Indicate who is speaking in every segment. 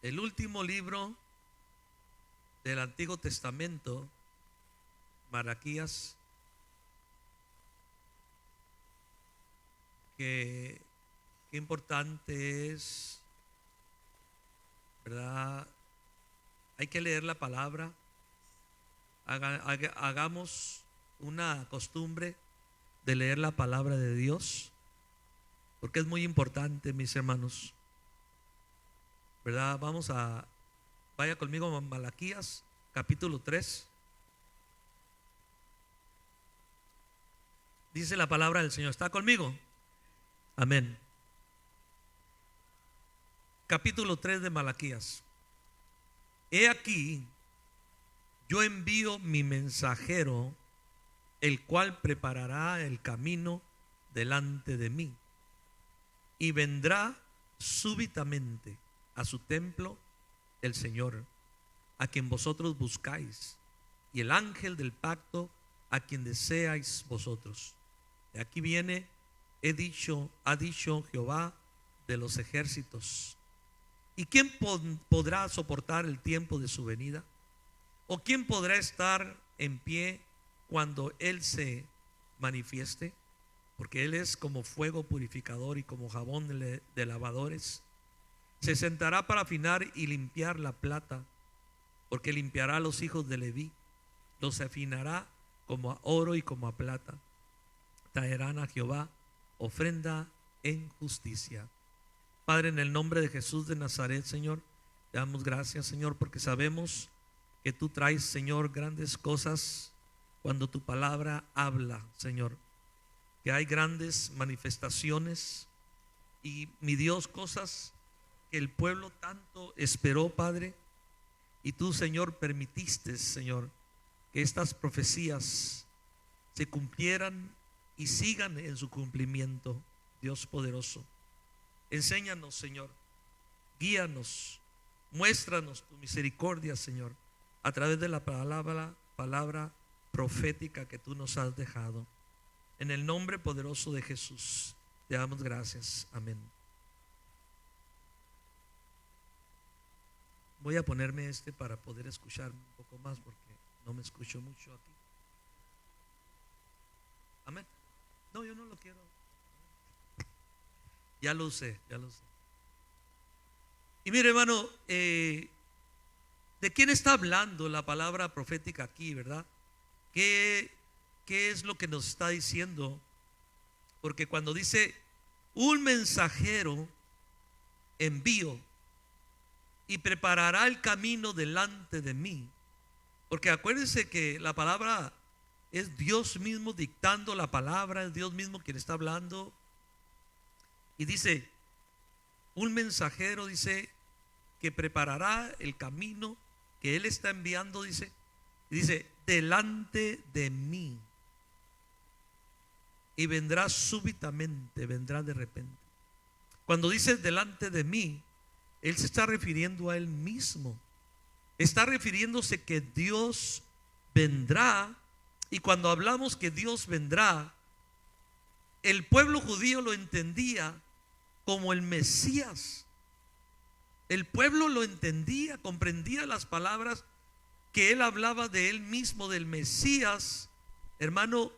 Speaker 1: el último libro del Antiguo Testamento, Malaquías, que qué importante es, ¿verdad? Hay que leer la palabra. Hagamos una costumbre de leer la palabra de Dios, porque es muy importante, mis hermanos, ¿verdad? Vaya conmigo a Malaquías, capítulo 3. Dice la palabra del Señor. ¿Está conmigo? Amén. Capítulo 3 de Malaquías. He aquí, yo envío mi mensajero, el cual preparará el camino delante de mí, y vendrá súbitamente a su templo el Señor, a quien vosotros buscáis, y el ángel del pacto, a quien deseáis vosotros. De aquí viene, ha dicho Jehová de los ejércitos. ¿Y quién podrá soportar el tiempo de su venida? ¿O quién podrá estar en pie cuando Él se manifieste? Porque Él es como fuego purificador y como jabón de lavadores. Se sentará para afinar y limpiar la plata, porque limpiará a los hijos de Leví, los afinará como a oro y como a plata. Traerán a Jehová ofrenda en justicia. Padre, en el nombre de Jesús de Nazaret, Señor, te damos gracias, Señor, porque sabemos que tú traes, Señor, grandes cosas cuando tu palabra habla, Señor, que hay grandes manifestaciones y, mi Dios, cosas que el pueblo tanto esperó, Padre, y tú, Señor, permitiste, Señor, que estas profecías se cumplieran y sigan en su cumplimiento. Dios poderoso, enséñanos, Señor, guíanos, muéstranos tu misericordia, Señor, a través de la palabra profética que tú nos has dejado. En el nombre poderoso de Jesús te damos gracias. Amén. Voy a ponerme para poder escuchar un poco más, porque no me escucho mucho aquí. Amén. No, yo no lo quiero. Ya lo sé. Y mire, hermano, ¿de quién está hablando la palabra profética aquí, verdad? ¿Qué es lo que nos está diciendo? Porque cuando dice un mensajero envío y preparará el camino delante de mí, porque acuérdense que la palabra es Dios mismo dictando la palabra, es Dios mismo quien está hablando. Y dice, un mensajero, dice, que preparará el camino que Él está enviando, dice, delante de mí. Y vendrá súbitamente, vendrá de repente. Cuando dice delante de mí, Él se está refiriendo a Él mismo. Está refiriéndose que Dios vendrá. Y cuando hablamos que Dios vendrá, el pueblo judío lo entendía como el Mesías. El pueblo lo entendía, comprendía las palabras que él hablaba de él mismo, del Mesías, hermano,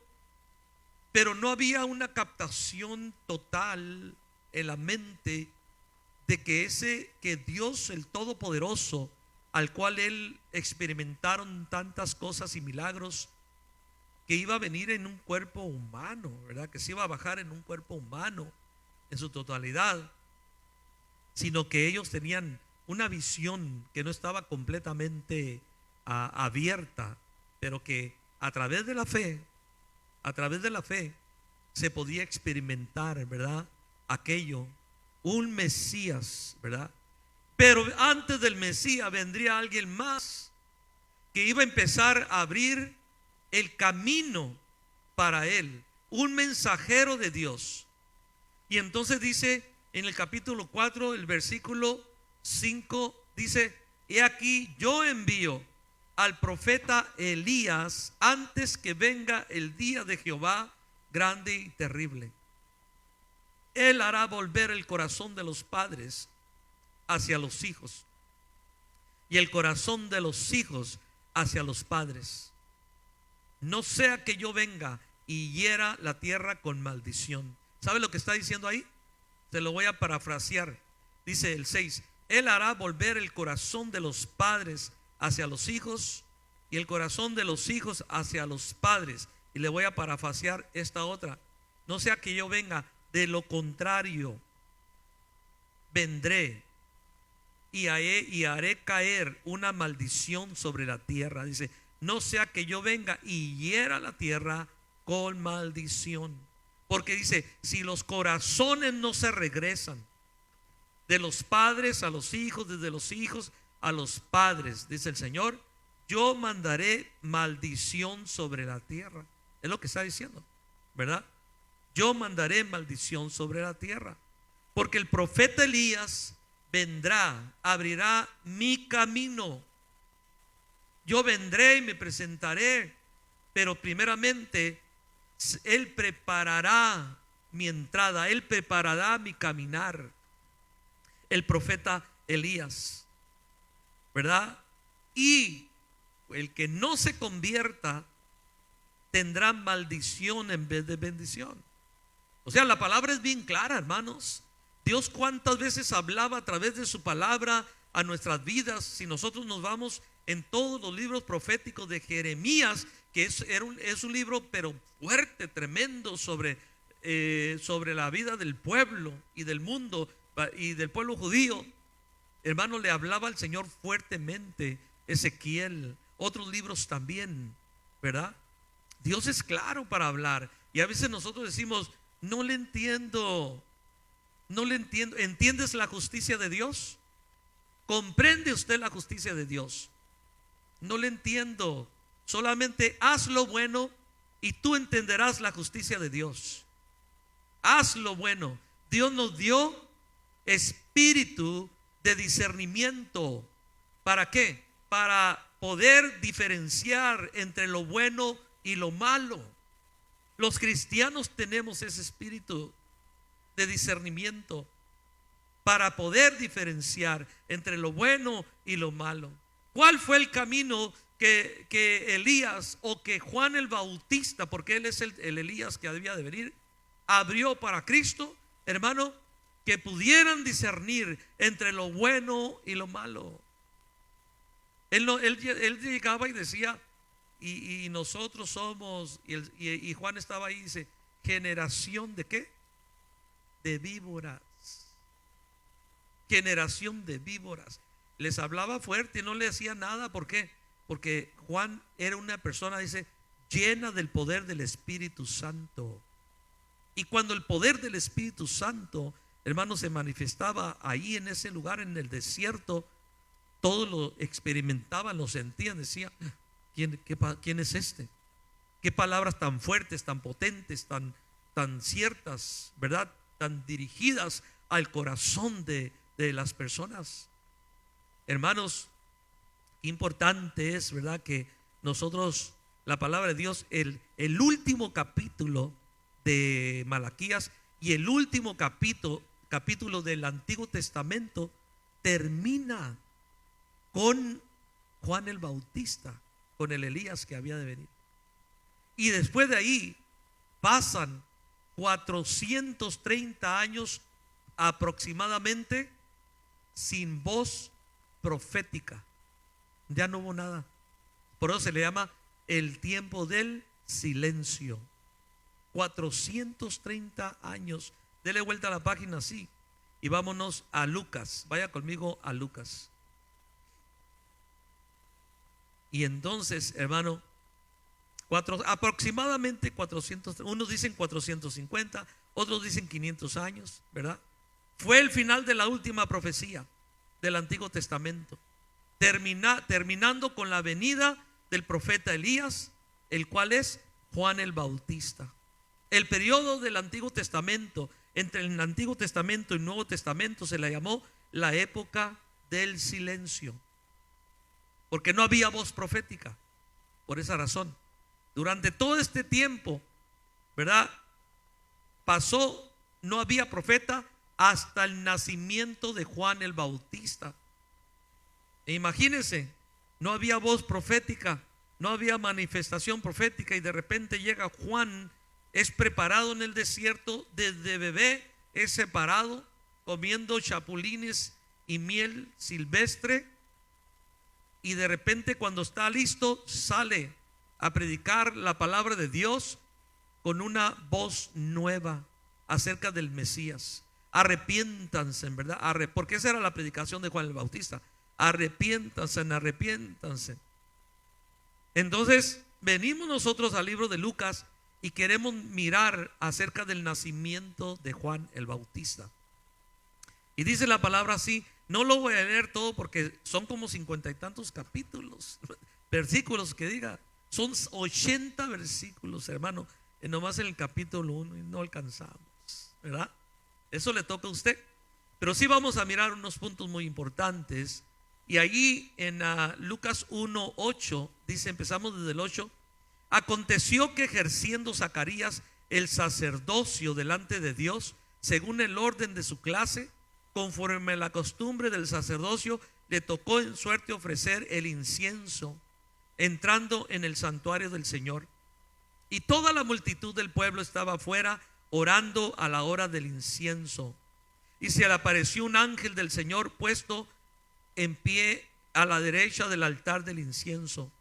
Speaker 1: pero no había una captación total en la mente de que Dios, el Todopoderoso, al cual él experimentaron tantas cosas y milagros, que iba a venir en un cuerpo humano, ¿verdad? Que se iba a bajar en un cuerpo humano en su totalidad, sino que ellos tenían una visión que no estaba completamente abierta, pero que a través de la fe se podía experimentar, ¿verdad? Aquello, un Mesías, ¿verdad? Pero antes del Mesías vendría alguien más que iba a empezar a abrir el camino para él, un mensajero de Dios. Y entonces dice en el capítulo 4, el versículo 5, dice: he aquí yo envío al profeta Elías antes que venga el día de Jehová grande y terrible. Él hará volver el corazón de los padres hacia los hijos y el corazón de los hijos hacia los padres. No sea que yo venga y hiera la tierra con maldición. ¿Sabe lo que está diciendo ahí? Se lo voy a parafrasear. Dice el 6: Él hará volver el corazón de los padres hacia los hijos y el corazón de los hijos hacia los padres. Y le voy a parafrasear esta otra: no sea que yo venga, de lo contrario vendré y haré caer una maldición sobre la tierra. Dice, no sea que yo venga y hiera la tierra con maldición. Porque dice, si los corazones no se regresan de los padres a los hijos, desde los hijos a los padres, dice el Señor, yo mandaré maldición sobre la tierra. Es lo que está diciendo, ¿verdad? Yo mandaré maldición sobre la tierra. Porque el profeta Elías vendrá, abrirá mi camino. Yo vendré y me presentaré, pero primeramente Él preparará mi entrada, Él preparará mi caminar. El profeta Elías, ¿verdad? Y el que no se convierta tendrá maldición en vez de bendición. O sea, la palabra es bien clara, hermanos. Dios cuántas veces hablaba a través de su palabra a nuestras vidas. Si nosotros nos vamos en todos los libros proféticos de Jeremías, que es un libro pero fuerte, tremendo sobre la vida del pueblo y del mundo y del pueblo judío. Hermano, le hablaba al Señor fuertemente. Ezequiel, otros libros también, ¿verdad? Dios es claro para hablar. Y a veces nosotros decimos, no le entiendo. No le entiendo. ¿Entiendes la justicia de Dios? ¿Comprende usted la justicia de Dios? No le entiendo. Solamente haz lo bueno y tú entenderás la justicia de Dios. Haz lo bueno. Dios nos dio espíritu de discernimiento. ¿Para qué? Para poder diferenciar entre lo bueno y lo malo. Los cristianos tenemos ese espíritu de discernimiento para poder diferenciar entre lo bueno y lo malo. ¿Cuál fue el camino que Elías o que Juan el Bautista, porque él es el Elías que debía de venir, abrió para Cristo, hermano? Que pudieran discernir entre lo bueno y lo malo. Él llegaba y decía, y nosotros somos, y Juan estaba ahí y dice, generación de ¿qué? De víboras. Generación de víboras. Les hablaba fuerte y no le hacía nada. ¿Por qué? Porque Juan era una persona, dice, llena del poder del Espíritu Santo. Y cuando el poder del Espíritu Santo, hermano, se manifestaba ahí en ese lugar, en el desierto, todos lo experimentaban, lo sentían, decían, ¿quién es este? Qué palabras tan fuertes, tan potentes, tan ciertas, ¿verdad? Tan dirigidas al corazón de las personas. Hermanos, importante es, ¿verdad? Que nosotros, la palabra de Dios, el último capítulo de Malaquías y el último capítulo del Antiguo Testamento termina con Juan el Bautista, con el Elías que había de venir. Y después de ahí pasan 430 años aproximadamente sin voz profética. Ya no hubo nada. Por eso se le llama el tiempo del silencio. 430 años. Dele vuelta a la página así y vámonos a Lucas. Vaya conmigo a Lucas. Y entonces, hermano, aproximadamente 400, unos dicen 450, otros dicen 500 años, ¿verdad? Fue el final de la última profecía del Antiguo Testamento, terminando con la venida del profeta Elías, el cual es Juan el Bautista. El periodo del Antiguo Testamento, entre el Antiguo Testamento y el Nuevo Testamento, se la llamó la época del silencio, porque no había voz profética. Por esa razón, durante todo este tiempo, ¿verdad? Pasó, no había profeta hasta el nacimiento de Juan el Bautista. E imagínense, no había voz profética, no había manifestación profética, y de repente llega Juan, es preparado en el desierto, desde bebé es separado, comiendo chapulines y miel silvestre, y de repente cuando está listo sale a predicar la palabra de Dios con una voz nueva acerca del Mesías. Arrepiéntanse, en verdad, porque esa era la predicación de Juan el Bautista. Arrepiéntanse, arrepiéntanse. Entonces venimos nosotros al libro de Lucas y queremos mirar acerca del nacimiento de Juan el Bautista. Y dice la palabra así. No lo voy a leer todo porque son como 50 y tantos capítulos, versículos que diga. Son 80 versículos, hermano, nomás en el capítulo 1, y no alcanzamos, ¿verdad? Eso le toca a usted. Pero sí vamos a mirar unos puntos muy importantes. Y allí en Lucas 1:8 dice, empezamos desde el 8. Aconteció que ejerciendo Zacarías el sacerdocio delante de Dios, según el orden de su clase, conforme a la costumbre del sacerdocio, le tocó en suerte ofrecer el incienso, entrando en el santuario del Señor. Y toda la multitud del pueblo estaba afuera orando a la hora del incienso. Y se le apareció un ángel del Señor puesto en pie a la derecha del altar del incienso.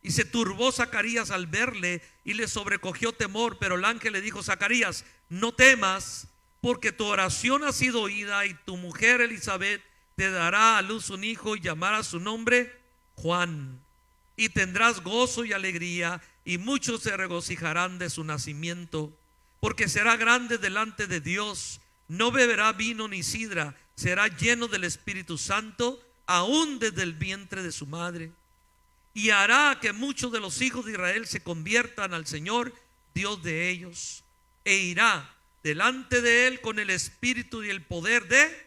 Speaker 1: Y se turbó Zacarías al verle y le sobrecogió temor. Pero el ángel le dijo: Zacarías, no temas, porque tu oración ha sido oída, y tu mujer Elizabeth te dará a luz un hijo y llamará su nombre Juan. Y tendrás gozo y alegría, y muchos se regocijarán de su nacimiento, porque será grande delante de Dios. No beberá vino ni sidra, será lleno del Espíritu Santo, aún desde el vientre de su madre. Y hará que muchos de los hijos de Israel se conviertan al Señor, Dios de ellos, e irá delante de él con el espíritu y el poder de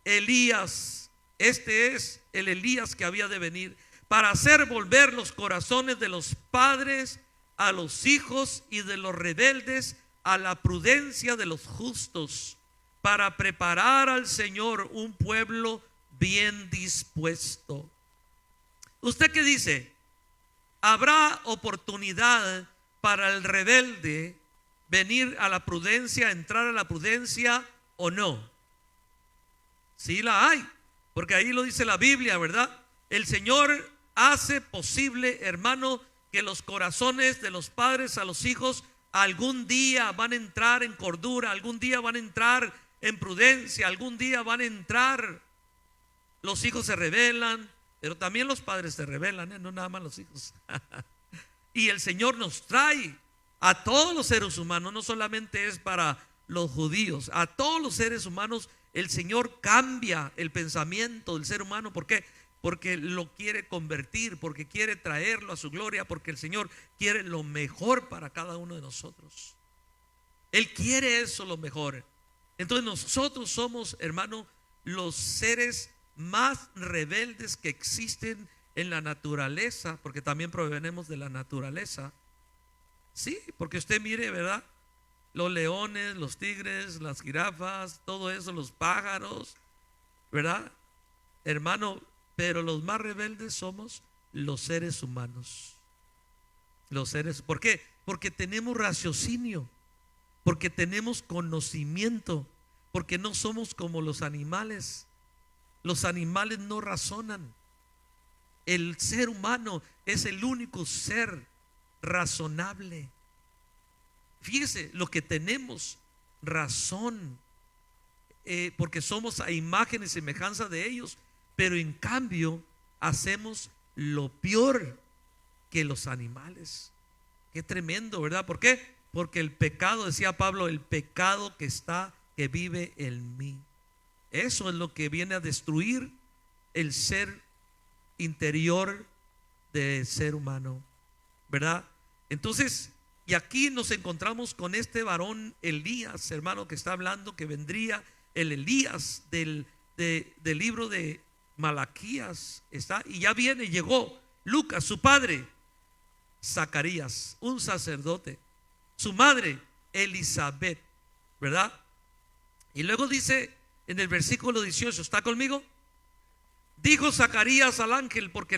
Speaker 1: Elías. Este es el Elías que había de venir, para hacer volver los corazones de los padres a los hijos, y de los rebeldes a la prudencia de los justos, para preparar al Señor un pueblo bien dispuesto. ¿Usted qué dice? ¿Habrá oportunidad para el rebelde venir a la prudencia, entrar a la prudencia, o no? Sí la hay, porque ahí lo dice la Biblia, ¿verdad? El Señor hace posible, hermano, que los corazones de los padres a los hijos algún día van a entrar en cordura, algún día van a entrar en prudencia, algún día van a entrar. Los hijos se rebelan, pero también los padres se rebelan, no nada más los hijos. Y el Señor nos trae a todos los seres humanos, no solamente es para los judíos, a todos los seres humanos. El Señor cambia el pensamiento del ser humano. ¿Por qué? Porque lo quiere convertir, porque quiere traerlo a su gloria, porque el Señor quiere lo mejor para cada uno de nosotros. Él quiere eso, lo mejor. Entonces nosotros somos, hermano, los seres más rebeldes que existen en la naturaleza, porque también provenimos de la naturaleza. Sí, porque usted mire, ¿verdad? Los leones, los tigres, las jirafas, todo eso, los pájaros, ¿verdad? Hermano, pero los más rebeldes somos los seres humanos. Los seres, ¿por qué? Porque tenemos raciocinio, porque tenemos conocimiento, porque no somos como los animales. Los animales no razonan. El ser humano es el único ser razonable. Fíjese lo que tenemos, razón, porque somos a imagen y semejanza de ellos, pero en cambio hacemos lo peor que los animales. Qué tremendo, ¿verdad? ¿Por qué? Porque el pecado, decía Pablo, el pecado que vive en mí. Eso es lo que viene a destruir el ser interior del ser humano, ¿verdad? Entonces, y aquí nos encontramos con este varón Elías, hermano, que está hablando que vendría el Elías del libro de Malaquías, está, y ya viene, llegó Lucas, su padre Zacarías, un sacerdote, su madre Elizabeth, ¿verdad? Y luego dice en el versículo 18, ¿está conmigo? Dijo Zacarías al ángel, porque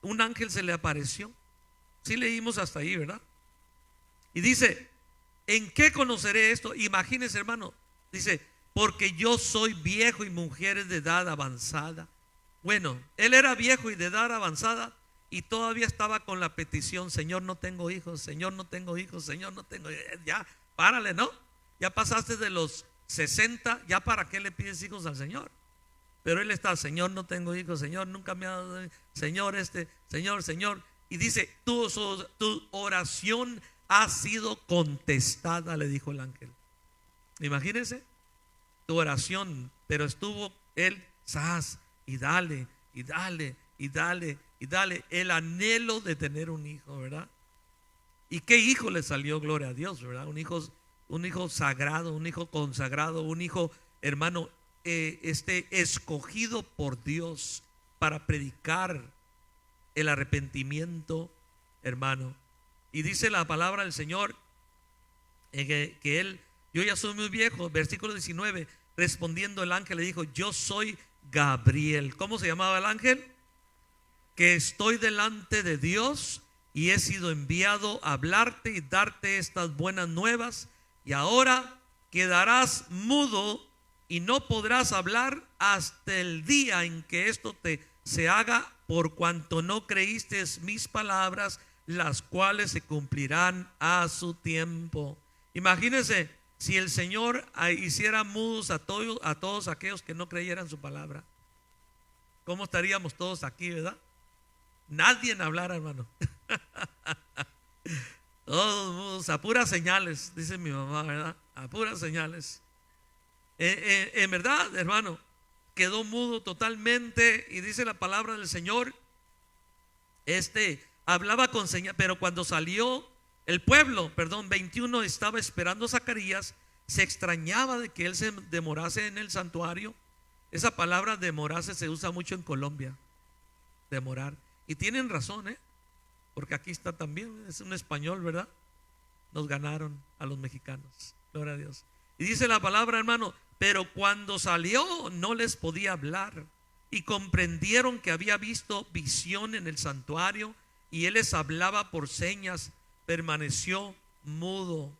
Speaker 1: un ángel se le apareció. Sí leímos hasta ahí, ¿verdad? Y dice, ¿en qué conoceré esto? Imagínense, hermano. Dice, porque yo soy viejo y mujeres de edad avanzada. Bueno, él era viejo y de edad avanzada y todavía estaba con la petición: Señor, no tengo hijos, Señor, no tengo hijos, Señor, no tengo hijos. Ya, párale, ¿no? Ya pasaste de los 60, ya para qué le pides hijos al Señor. Pero él está: Señor, no tengo hijos, Señor, nunca me ha dado, Señor, Señor. Y dice, tu oración ha sido contestada, le dijo el ángel. Imagínense, tu oración, pero estuvo él, y dale, y dale, y dale, y dale, el anhelo de tener un hijo, ¿verdad? ¿Y qué hijo le salió? Gloria a Dios, ¿verdad? Un hijo sagrado, un hijo consagrado, un hijo, hermano, escogido por Dios para predicar el arrepentimiento, hermano. Y dice la palabra del Señor que él, yo ya soy muy viejo. Versículo 19, respondiendo el ángel le dijo: yo soy Gabriel. ¿Cómo se llamaba el ángel? Que estoy delante de Dios y he sido enviado a hablarte y darte estas buenas nuevas. Y ahora quedarás mudo y no podrás hablar hasta el día en que esto se haga, por cuanto no creíste mis palabras, las cuales se cumplirán a su tiempo. Imagínense si el Señor hiciera mudos a todos aquellos que no creyeran su palabra. ¿Cómo estaríamos todos aquí, verdad? Nadie en hablar, hermano. Todos mudos, a puras señales, dice mi mamá, ¿verdad? A puras señales. En verdad, hermano, quedó mudo totalmente. Y dice la palabra del Señor, hablaba con señas, pero cuando salió el pueblo, 21, estaba esperando a Zacarías, se extrañaba de que él se demorase en el santuario. Esa palabra demorarse se usa mucho en Colombia, demorar. Y tienen razón, porque aquí está también, es un español, ¿verdad? Nos ganaron a los mexicanos, gloria a Dios. Y dice la palabra, hermano, pero cuando salió no les podía hablar, y comprendieron que había visto visión en el santuario, y él les hablaba por señas. Permaneció mudo.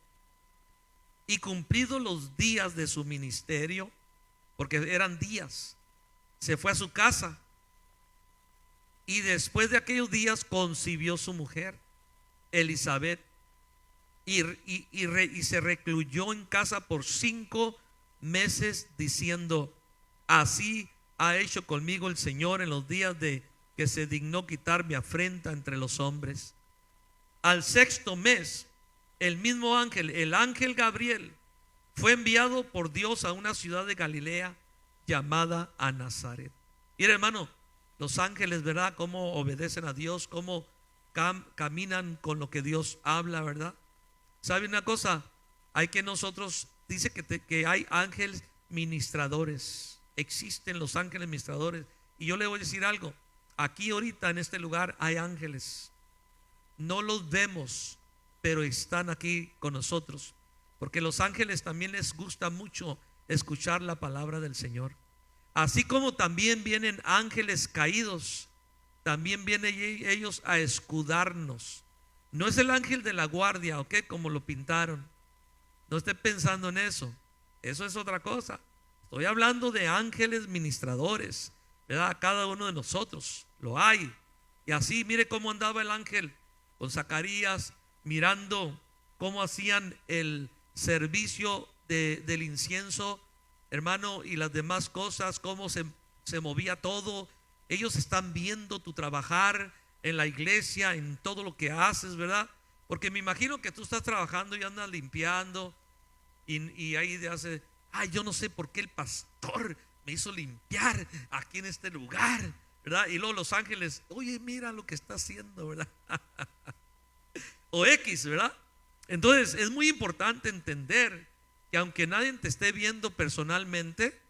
Speaker 1: Y cumplidos los días de su ministerio, porque eran días, se fue a su casa. Y después de aquellos días concibió su mujer Elizabeth, y se recluyó en casa por 5 meses, diciendo: así ha hecho conmigo el Señor en los días de que se dignó quitar mi afrenta entre los hombres. Al 6º mes, el mismo ángel, el ángel Gabriel, fue enviado por Dios a una ciudad de Galilea llamada a Nazaret. Mira, hermano, los ángeles, ¿verdad? Cómo obedecen a Dios, cómo caminan con lo que Dios habla, ¿verdad? ¿Sabe una cosa? Hay que nosotros, dice que hay ángeles ministradores. Existen los ángeles ministradores. Y yo le voy a decir algo. Aquí ahorita en este lugar hay ángeles. No los vemos, pero están aquí con nosotros. Porque los ángeles también les gusta mucho escuchar la palabra del Señor. Así como también vienen ángeles caídos, también vienen ellos a escudarnos. No es el ángel de la guardia, ¿ok? Como lo pintaron. No esté pensando en eso. Eso es otra cosa. Estoy hablando de ángeles ministradores, ¿verdad? Cada uno de nosotros lo hay. Y así, mire cómo andaba el ángel con Zacarías, mirando cómo hacían el servicio del incienso, hermano, y las demás cosas, cómo se movía todo. Ellos están viendo tu trabajar en la iglesia, en todo lo que haces, ¿verdad? Porque me imagino que tú estás trabajando y andas limpiando, y ahí te hace: ay, yo no sé por qué el pastor me hizo limpiar aquí en este lugar, ¿verdad? Y luego los ángeles: oye, mira lo que está haciendo, ¿verdad? O X, ¿verdad? Entonces es muy importante entender que aunque nadie te esté viendo personalmente,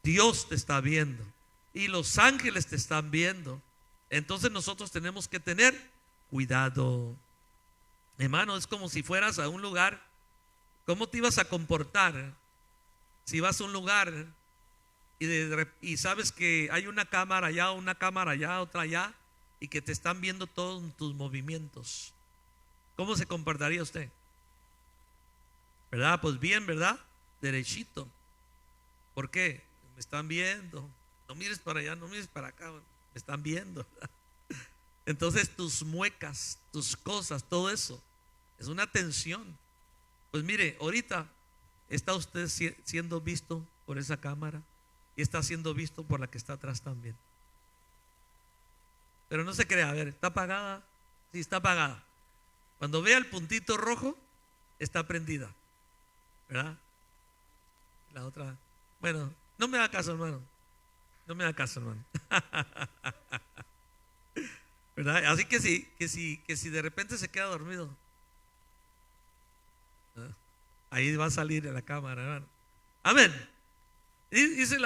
Speaker 1: Dios te está viendo y los ángeles te están viendo. Entonces nosotros tenemos que tener cuidado, hermano. Es como si fueras a un lugar. ¿Cómo te ibas a comportar si vas a un lugar y sabes que hay una cámara allá, otra allá, y que te están viendo todos tus movimientos, ¿cómo se comportaría usted? ¿Verdad? Pues bien, ¿verdad? Derechito. ¿Por qué? Me están viendo. No mires para allá, no mires para acá, me están viendo. Entonces tus muecas, tus cosas, todo eso es una tensión. Pues mire, ahorita está usted siendo visto por esa cámara y está siendo visto por la que está atrás también. Pero no se crea, a ver, ¿está apagada? Sí, está apagada. Cuando vea el puntito rojo, está prendida, ¿verdad? La otra, bueno, no me haga caso, hermano. No me haga caso, hermano. ¿Verdad? Así que si de repente se queda dormido, ahí va a salir en la cámara, hermano. Amén. Dice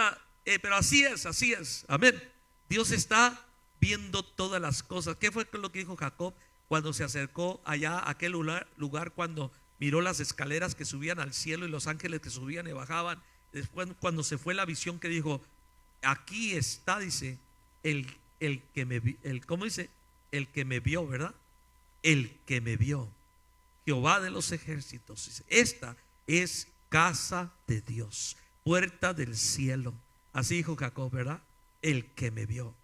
Speaker 1: pero así es, amén. Dios está viendo todas las cosas. ¿Qué fue lo que dijo Jacob cuando se acercó allá a aquel lugar, cuando miró las escaleras que subían al cielo y los ángeles que subían y bajaban? Después, cuando se fue la visión, que dijo: aquí está, dice, el que me vio, ¿cómo dice? El que me vio, ¿verdad? El que me vio, Jehová de los ejércitos. Dice, esta es casa de Dios, puerta del cielo. Así dijo Jacob, ¿verdad? El que me vio.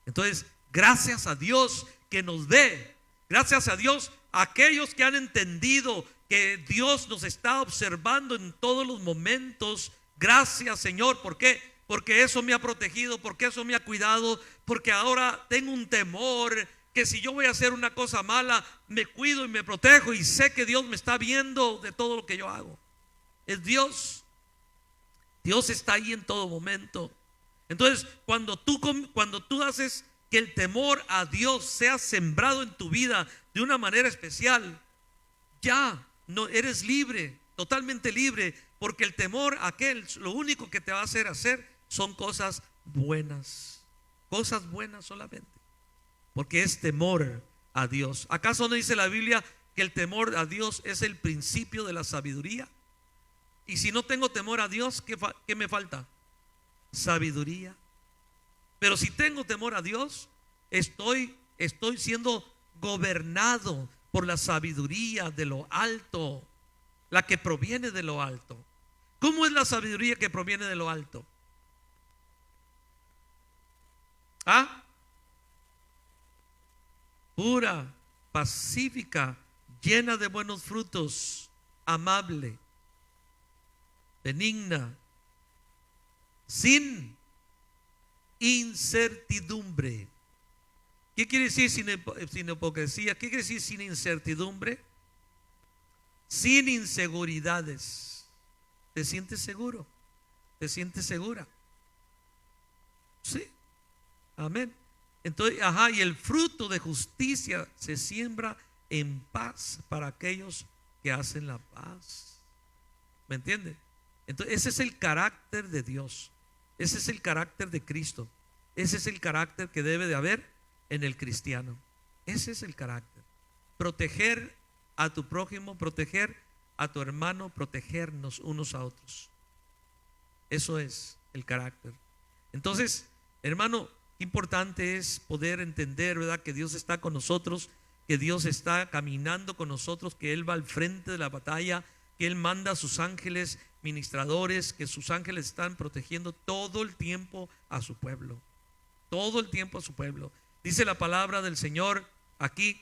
Speaker 1: Entonces, gracias a Dios que nos ve. Gracias a Dios a aquellos que han entendido que Dios nos está observando en todos los momentos. Gracias, Señor. ¿Por qué? Porque eso me ha protegido, porque eso me ha cuidado, porque ahora tengo un temor que si yo voy a hacer una cosa mala, me cuido y me protejo y sé que Dios me está viendo de todo lo que yo hago. Es Dios. Dios está ahí en todo momento. Entonces, cuando tú haces que el temor a Dios sea sembrado en tu vida de una manera especial, ya no eres libre, totalmente libre, porque el temor a aquel, lo único que te va a hacer son cosas buenas solamente, porque es temor a Dios. ¿Acaso no dice la Biblia que el temor a Dios es el principio de la sabiduría? Y si no tengo temor a Dios, ¿qué me falta? Sabiduría. Pero si tengo temor a Dios, estoy siendo gobernado por la sabiduría de lo alto, la que proviene de lo alto. ¿Cómo es la sabiduría que proviene de lo alto? Pura, pacífica, llena de buenos frutos, amable, benigna, sin incertidumbre. ¿Qué quiere decir sin hipocresía? ¿Qué quiere decir sin incertidumbre? Sin inseguridades. ¿Te sientes seguro? ¿Te sientes segura? Sí. Amén. Entonces, y el fruto de justicia se siembra en paz para aquellos que hacen la paz. ¿Me entiende? Entonces, ese es el carácter de Dios. Ese es el carácter de Cristo. Ese es el carácter que debe de haber en el cristiano. Ese es el carácter. Proteger a tu prójimo, proteger a tu hermano, protegernos unos a otros. Eso es el carácter. Entonces, hermano, importante es poder entender, ¿verdad?, que Dios está con nosotros, que Dios está caminando con nosotros, que Él va al frente de la batalla, que Él manda a sus ángeles ministradores, que sus ángeles están protegiendo todo el tiempo a su pueblo. Todo el tiempo a su pueblo. Dice la palabra del Señor aquí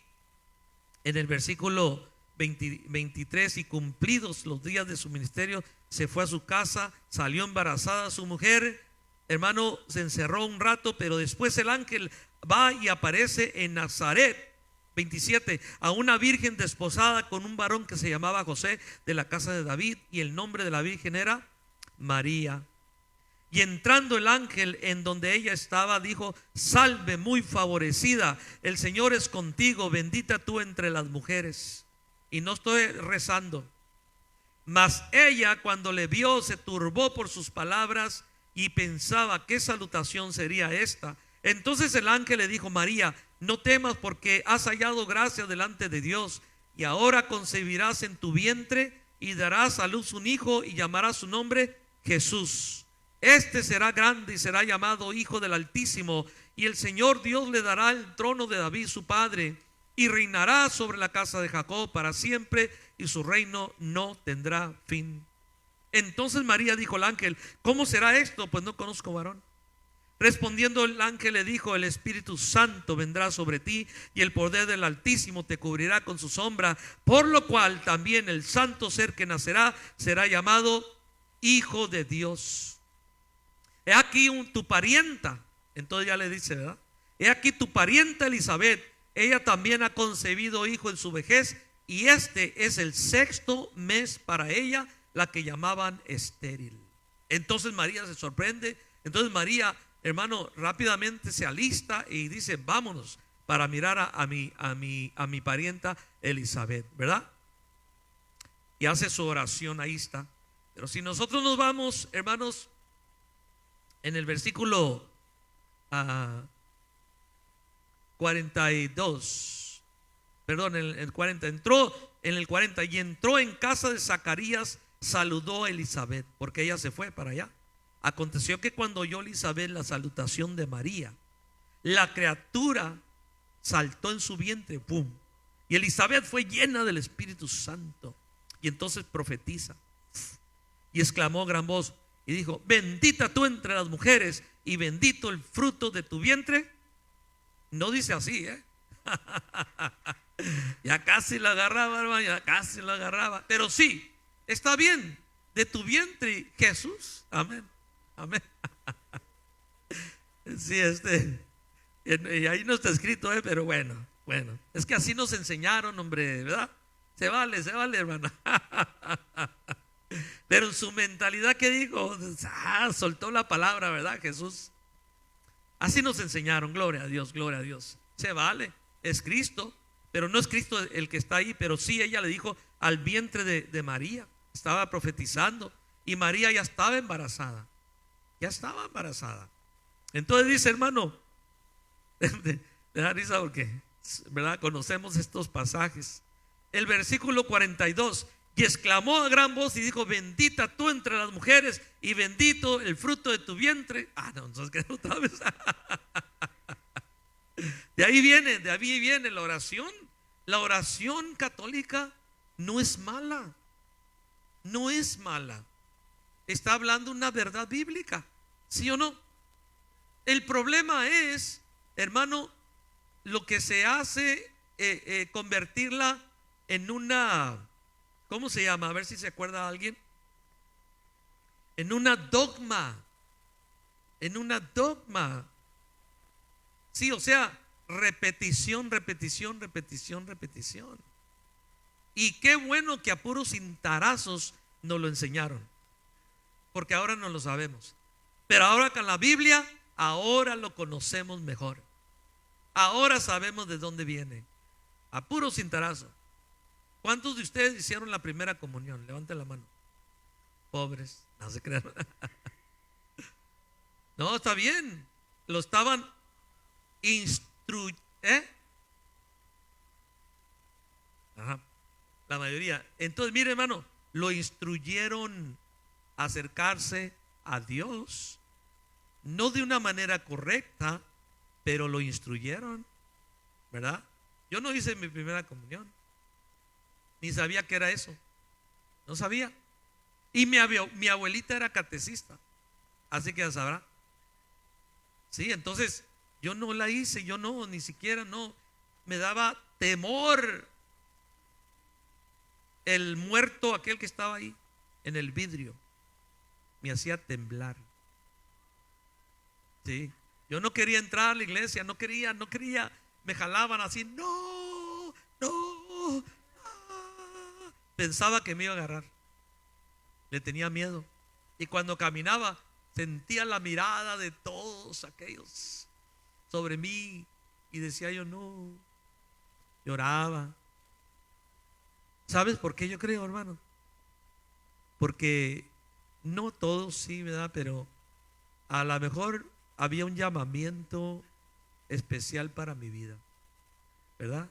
Speaker 1: en el versículo 23: y cumplidos los días de su ministerio, se fue a su casa, salió embarazada su mujer. Hermano, se encerró un rato, pero después el ángel va y aparece en Nazaret. 27, a una virgen desposada con un varón que se llamaba José, de la casa de David, y el nombre de la virgen era María. Y entrando el ángel en donde ella estaba, dijo: salve, muy favorecida, el Señor es contigo, bendita tú entre las mujeres. Y no estoy rezando. Mas ella, cuando le vio, se turbó por sus palabras y pensaba: ¿qué salutación sería esta? Entonces el ángel le dijo: María, no temas, porque has hallado gracia delante de Dios, y ahora concebirás en tu vientre y darás a luz un hijo y llamarás su nombre Jesús. Este será grande y será llamado Hijo del Altísimo, y el Señor Dios le dará el trono de David su padre, y reinará sobre la casa de Jacob para siempre, y su reino no tendrá fin. Entonces María dijo al ángel: ¿cómo será esto? Pues no conozco varón. Respondiendo el ángel le dijo: el Espíritu Santo vendrá sobre ti, y el poder del Altísimo te cubrirá con su sombra, por lo cual también el santo ser que nacerá será llamado Hijo de Dios. He aquí tu parienta. Entonces ya le dice, ¿verdad? He aquí tu parienta Elizabeth, ella también ha concebido hijo en su vejez, y este es el 6º mes para ella, la que llamaban estéril. Entonces María se sorprende. Entonces María, hermano, rápidamente se alista y dice: vámonos para mirar a mi parienta Elizabeth, ¿verdad? Y hace su oración, ahí está. Pero si nosotros nos vamos, hermanos, en el versículo 42, perdón, en el 40, y entró en casa de Zacarías, saludó a Elizabeth, porque ella se fue para allá. Aconteció que cuando oyó Elizabeth la salutación de María, la criatura saltó en su vientre, ¡pum! Y Elizabeth fue llena del Espíritu Santo, y entonces profetiza y exclamó a gran voz y dijo: bendita tú entre las mujeres, y bendito el fruto de tu vientre. No dice así, ya casi la agarraba, hermano, ya casi la agarraba. Pero sí, está bien, de tu vientre, Jesús. Amén, amén. Sí, y ahí no está escrito, pero bueno, es que así nos enseñaron, hombre, ¿verdad? Se vale, hermano. Pero en su mentalidad, ¿qué dijo? Soltó la palabra, ¿verdad, Jesús? Así nos enseñaron. Gloria a Dios, gloria a Dios. Se vale, es Cristo, pero no es Cristo el que está ahí. Pero sí, ella le dijo al vientre de María. Estaba profetizando, y María ya estaba embarazada. Ya estaba embarazada. Entonces dice, hermano, me da risa porque, ¿verdad?, conocemos estos pasajes. El versículo 42: y exclamó a gran voz y dijo: bendita tú entre las mujeres, y bendito el fruto de tu vientre. No, entonces que otra vez. De ahí viene la oración. La oración católica no es mala. No es mala. Está hablando una verdad bíblica, ¿sí o no? El problema es, hermano, lo que se hace, convertirla en una, ¿cómo se llama? A ver si se acuerda alguien. En una dogma. En una dogma. Sí, o sea, repetición. Y qué bueno que a puros cintarazos nos lo enseñaron, porque ahora no lo sabemos. Pero ahora con la Biblia, ahora lo conocemos mejor. Ahora sabemos de dónde viene. A puro cintarazo. ¿Cuántos de ustedes hicieron la primera comunión? Levanten la mano. Pobres, no se crean. No, está bien. Lo estaban Ajá, la mayoría. Entonces, mire, hermano, lo instruyeron a acercarse a Dios, no de una manera correcta, pero lo instruyeron, ¿verdad? Yo no hice mi primera comunión, ni sabía qué era eso, no sabía. Y mi abuelita era catecista, así que ya sabrá. Sí, entonces yo no la hice, yo no, ni siquiera no. Me daba temor el muerto, aquel que estaba ahí en el vidrio, me hacía temblar. Sí, yo no quería entrar a la iglesia, no quería, me jalaban así, no. Pensaba que me iba a agarrar, le tenía miedo. Y cuando caminaba, sentía la mirada de todos aquellos sobre mí, y decía yo, no, lloraba. ¿Sabes por qué yo creo, hermano? Porque no todos, sí, ¿verdad? Pero a lo mejor había un llamamiento especial para mi vida, ¿verdad?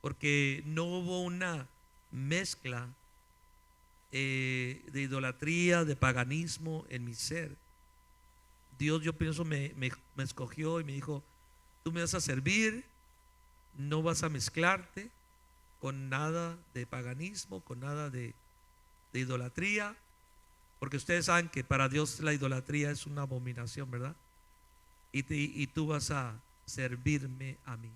Speaker 1: Porque no hubo una mezcla de idolatría, de paganismo en mi ser. Dios, yo pienso, me escogió y me dijo: tú me vas a servir, no vas a mezclarte con nada de paganismo, con nada de idolatría, porque ustedes saben que para Dios la idolatría es una abominación, ¿verdad? Y tú vas a servirme a mí.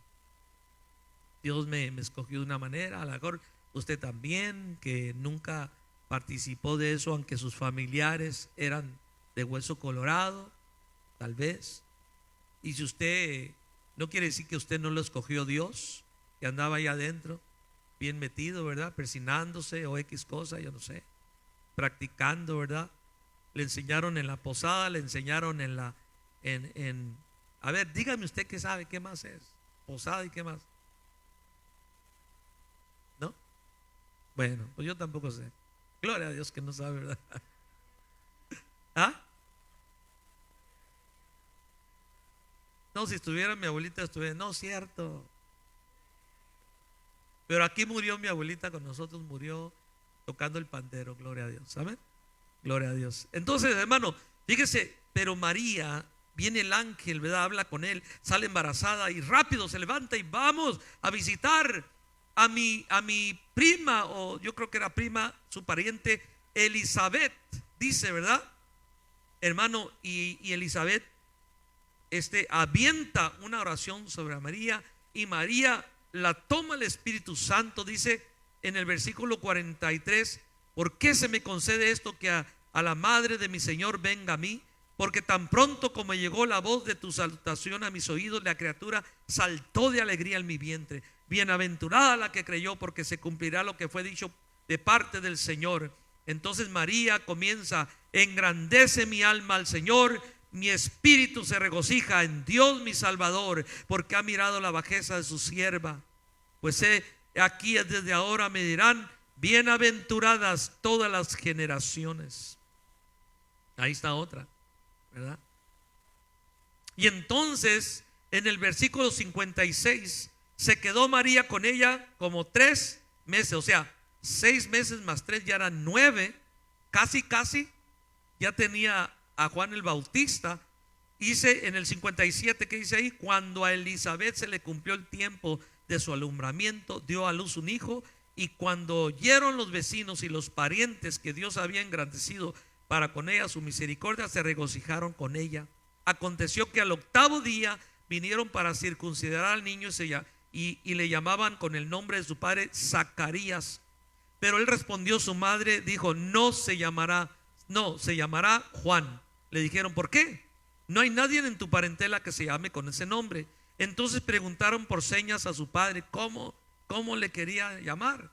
Speaker 1: Dios me escogió de una manera, a lo mejor usted también, que nunca participó de eso, aunque sus familiares eran de hueso colorado, tal vez. Y si usted, no quiere decir que usted no lo escogió Dios, que andaba ahí adentro, bien metido, ¿verdad? Persinándose o X cosa, yo no sé, practicando, ¿verdad? Le enseñaron en la posada, le enseñaron a ver, dígame usted qué sabe, qué más es posada y qué más, ¿no? Bueno, pues yo tampoco sé. Gloria a Dios que no sabe, ¿verdad? ¿Ah? No, si estuviera mi abuelita, estuviera, no, cierto. Pero aquí murió mi abuelita con nosotros, murió tocando el pandero, gloria a Dios, ¿saben? Gloria a Dios. Entonces, hermano, fíjese, pero María, viene el ángel, ¿verdad? Habla con él, sale embarazada y rápido se levanta y vamos a visitar a mi prima, o yo creo que era prima, su pariente Elizabeth, dice, ¿verdad? Hermano, y Elizabeth avienta una oración sobre María, y María la toma el Espíritu Santo. Dice en el versículo 43: ¿por qué se me concede esto, que a la madre de mi Señor venga a mí? Porque tan pronto como llegó la voz de tu salutación a mis oídos, la criatura saltó de alegría en mi vientre. Bienaventurada la que creyó, porque se cumplirá lo que fue dicho de parte del Señor. Entonces María comienza: engrandece mi alma al Señor, mi espíritu se regocija en Dios mi Salvador, porque ha mirado la bajeza de su sierva. Pues aquí desde ahora me dirán: bienaventuradas todas las generaciones. Ahí está otra, ¿verdad? Y entonces en el versículo 56, se quedó María con ella como 3 meses, o sea, 6 meses más 3 ya eran 9, casi, ya tenía a Juan el Bautista. Dice en el 57, que dice ahí: cuando a Elizabeth se le cumplió el tiempo de su alumbramiento, dio a luz un hijo, y cuando oyeron los vecinos y los parientes que Dios había engrandecido para con ella su misericordia, se regocijaron con ella. Aconteció que al 8º día vinieron para circuncidar al niño y le llamaban con el nombre de su padre Zacarías. Pero él respondió, su madre dijo: se llamará Juan. Le dijeron: ¿por qué? No hay nadie en tu parentela que se llame con ese nombre. Entonces preguntaron por señas a su padre cómo le quería llamar,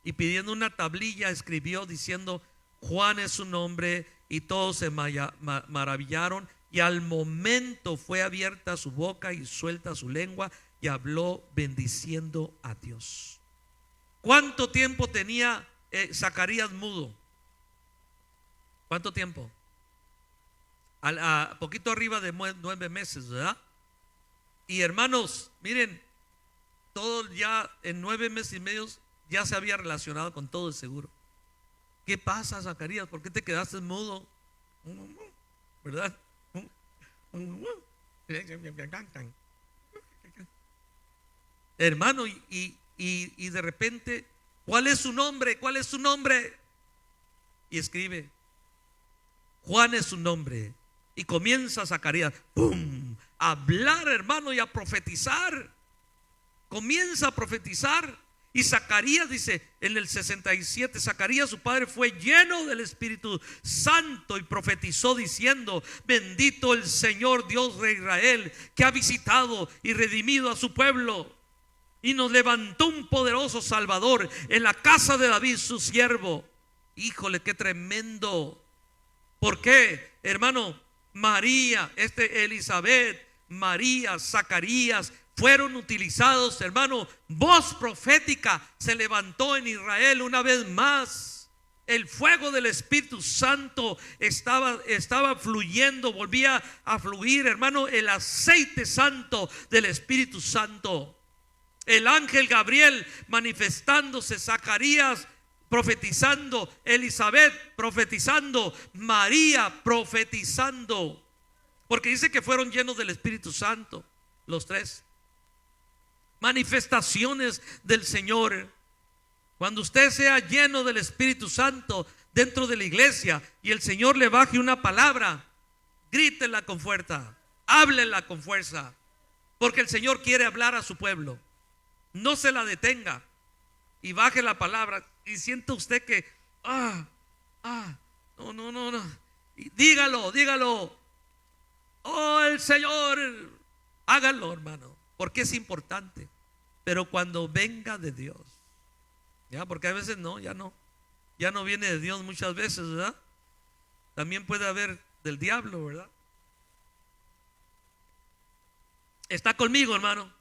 Speaker 1: y pidiendo una tablilla escribió diciendo: Juan es su nombre. Y todos se maravillaron, y al momento fue abierta su boca y suelta su lengua, y habló bendiciendo a Dios. ¿Cuánto tiempo tenía Zacarías mudo? ¿Cuánto tiempo? A poquito arriba de 9 meses, ¿verdad? Y hermanos, miren, todo ya en 9 meses y medio ya se había relacionado con todo el seguro. ¿Qué pasa, Zacarías? ¿Por qué te quedaste mudo? ¿Verdad? Hermano, y de repente, ¿cuál es su nombre? ¿Cuál es su nombre? Y escribe: Juan es su nombre. Y comienza Zacarías, ¡pum!, a hablar, hermano, y a profetizar. Comienza a profetizar. Y Zacarías dice en el 67, Zacarías su padre fue lleno del Espíritu Santo y profetizó diciendo: bendito el Señor Dios de Israel, que ha visitado y redimido a su pueblo, y nos levantó un poderoso Salvador en la casa de David su siervo. Híjole, qué tremendo. ¿Por qué, hermano? María, Elizabeth, María, Zacarías fueron utilizados, hermano. Voz profética se levantó en Israel una vez más. El fuego del Espíritu Santo estaba fluyendo, volvía a fluir, hermano, el aceite santo del Espíritu Santo. El ángel Gabriel manifestándose, Zacarías profetizando, Elizabeth profetizando, María profetizando. Porque dice que fueron llenos del Espíritu Santo, los tres. Manifestaciones del Señor. Cuando usted sea lleno del Espíritu Santo dentro de la iglesia y el Señor le baje una palabra, grítela con fuerza, háblela con fuerza, porque el Señor quiere hablar a su pueblo. No se la detenga y baje la palabra y sienta usted que no. Y dígalo. Oh, el Señor, hágalo, hermano, porque es importante. Pero cuando venga de Dios, ya, porque a veces ya no viene de Dios muchas veces, ¿verdad? También puede haber del diablo, ¿verdad? Está conmigo, hermano.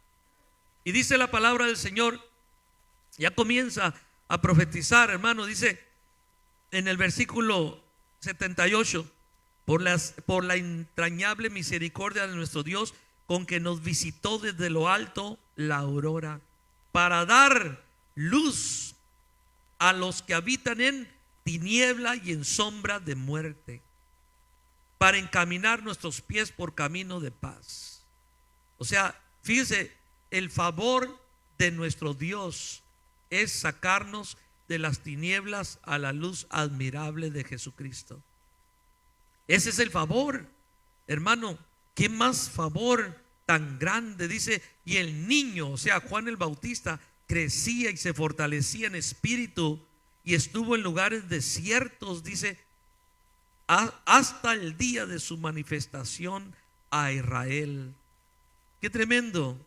Speaker 1: Y dice la palabra del Señor, ya comienza a profetizar, hermano. Dice en el versículo 78: por la entrañable misericordia de nuestro Dios, con que nos visitó desde lo alto la aurora, para dar luz a los que habitan en tiniebla y en sombra de muerte, para encaminar nuestros pies por camino de paz. O sea, fíjense, el favor de nuestro Dios es sacarnos de las tinieblas a la luz admirable de Jesucristo. Ese es el favor, hermano. ¿Qué más favor tan grande? Dice, y el niño, o sea, Juan el Bautista, crecía y se fortalecía en espíritu y estuvo en lugares desiertos, dice, hasta el día de su manifestación a Israel. Qué tremendo.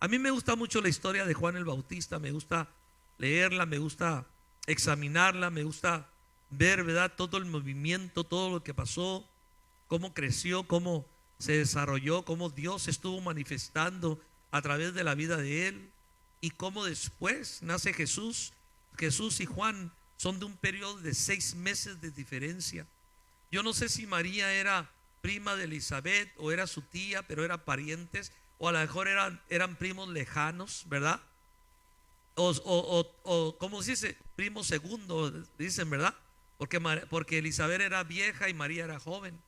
Speaker 1: A mí me gusta mucho la historia de Juan el Bautista, me gusta leerla, me gusta examinarla, me gusta ver, ¿verdad?, todo el movimiento, todo lo que pasó, cómo creció, cómo se desarrolló, cómo Dios estuvo manifestando a través de la vida de él, y cómo después nace Jesús. Jesús y Juan son de un periodo de 6 meses de diferencia. Yo no sé si María era prima de Elizabeth o era su tía, pero eran parientes, o a lo mejor eran primos lejanos, ¿verdad? O ¿cómo se dice? Primo segundo, dicen, ¿verdad? Porque Elizabeth era vieja y María era joven.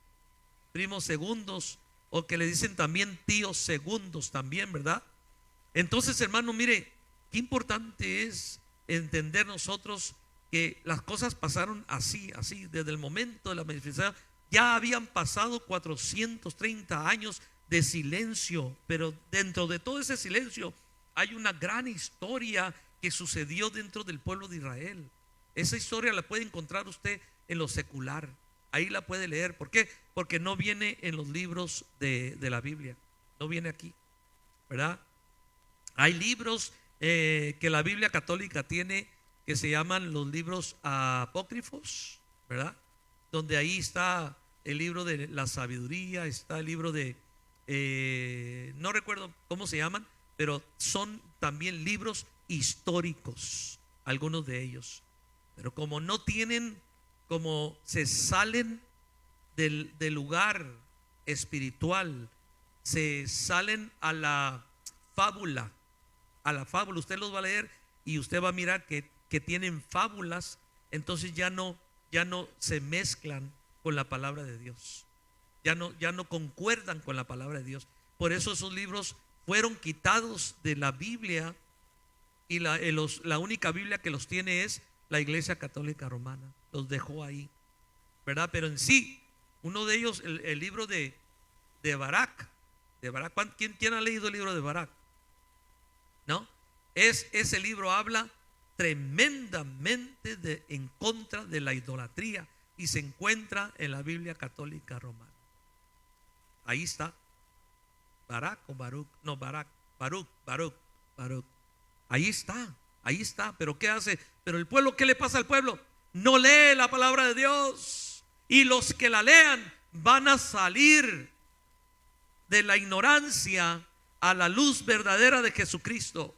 Speaker 1: Primos segundos, o que le dicen también tíos segundos también, ¿verdad? Entonces, hermano, mire, qué importante es entender nosotros que las cosas pasaron así, desde el momento de la manifestación. Ya habían pasado 430 años de silencio, pero dentro de todo ese silencio hay una gran historia que sucedió dentro del pueblo de Israel. Esa historia la puede encontrar usted en lo secular, ahí la puede leer. ¿Por qué? Porque no viene en los libros de la Biblia, no viene aquí, ¿verdad? Hay libros que la Biblia católica tiene, que se llaman los libros apócrifos, ¿verdad? Donde ahí está el libro de la sabiduría, está el libro de no recuerdo cómo se llaman, pero son también libros históricos, algunos de ellos. Pero como no tienen, como se salen del lugar espiritual, se salen a la fábula, usted los va a leer y usted va a mirar que tienen fábulas, entonces ya no se mezclan con la palabra de Dios, ya no concuerdan con la palabra de Dios. Por eso esos libros fueron quitados de la Biblia, y la única Biblia que los tiene es la Iglesia Católica Romana, los dejó ahí, ¿verdad? Pero en sí, uno de ellos, el libro de Barak, ¿quién ha leído el libro de Barak? ¿No? Ese libro habla tremendamente en contra de la idolatría, y se encuentra en la Biblia Católica Romana. Ahí está. Barak o Baruch, no, Baruch. Ahí está. Pero ¿qué hace? Pero el pueblo, ¿qué le pasa al pueblo? No lee la palabra de Dios, y los que la lean van a salir de la ignorancia a la luz verdadera de Jesucristo.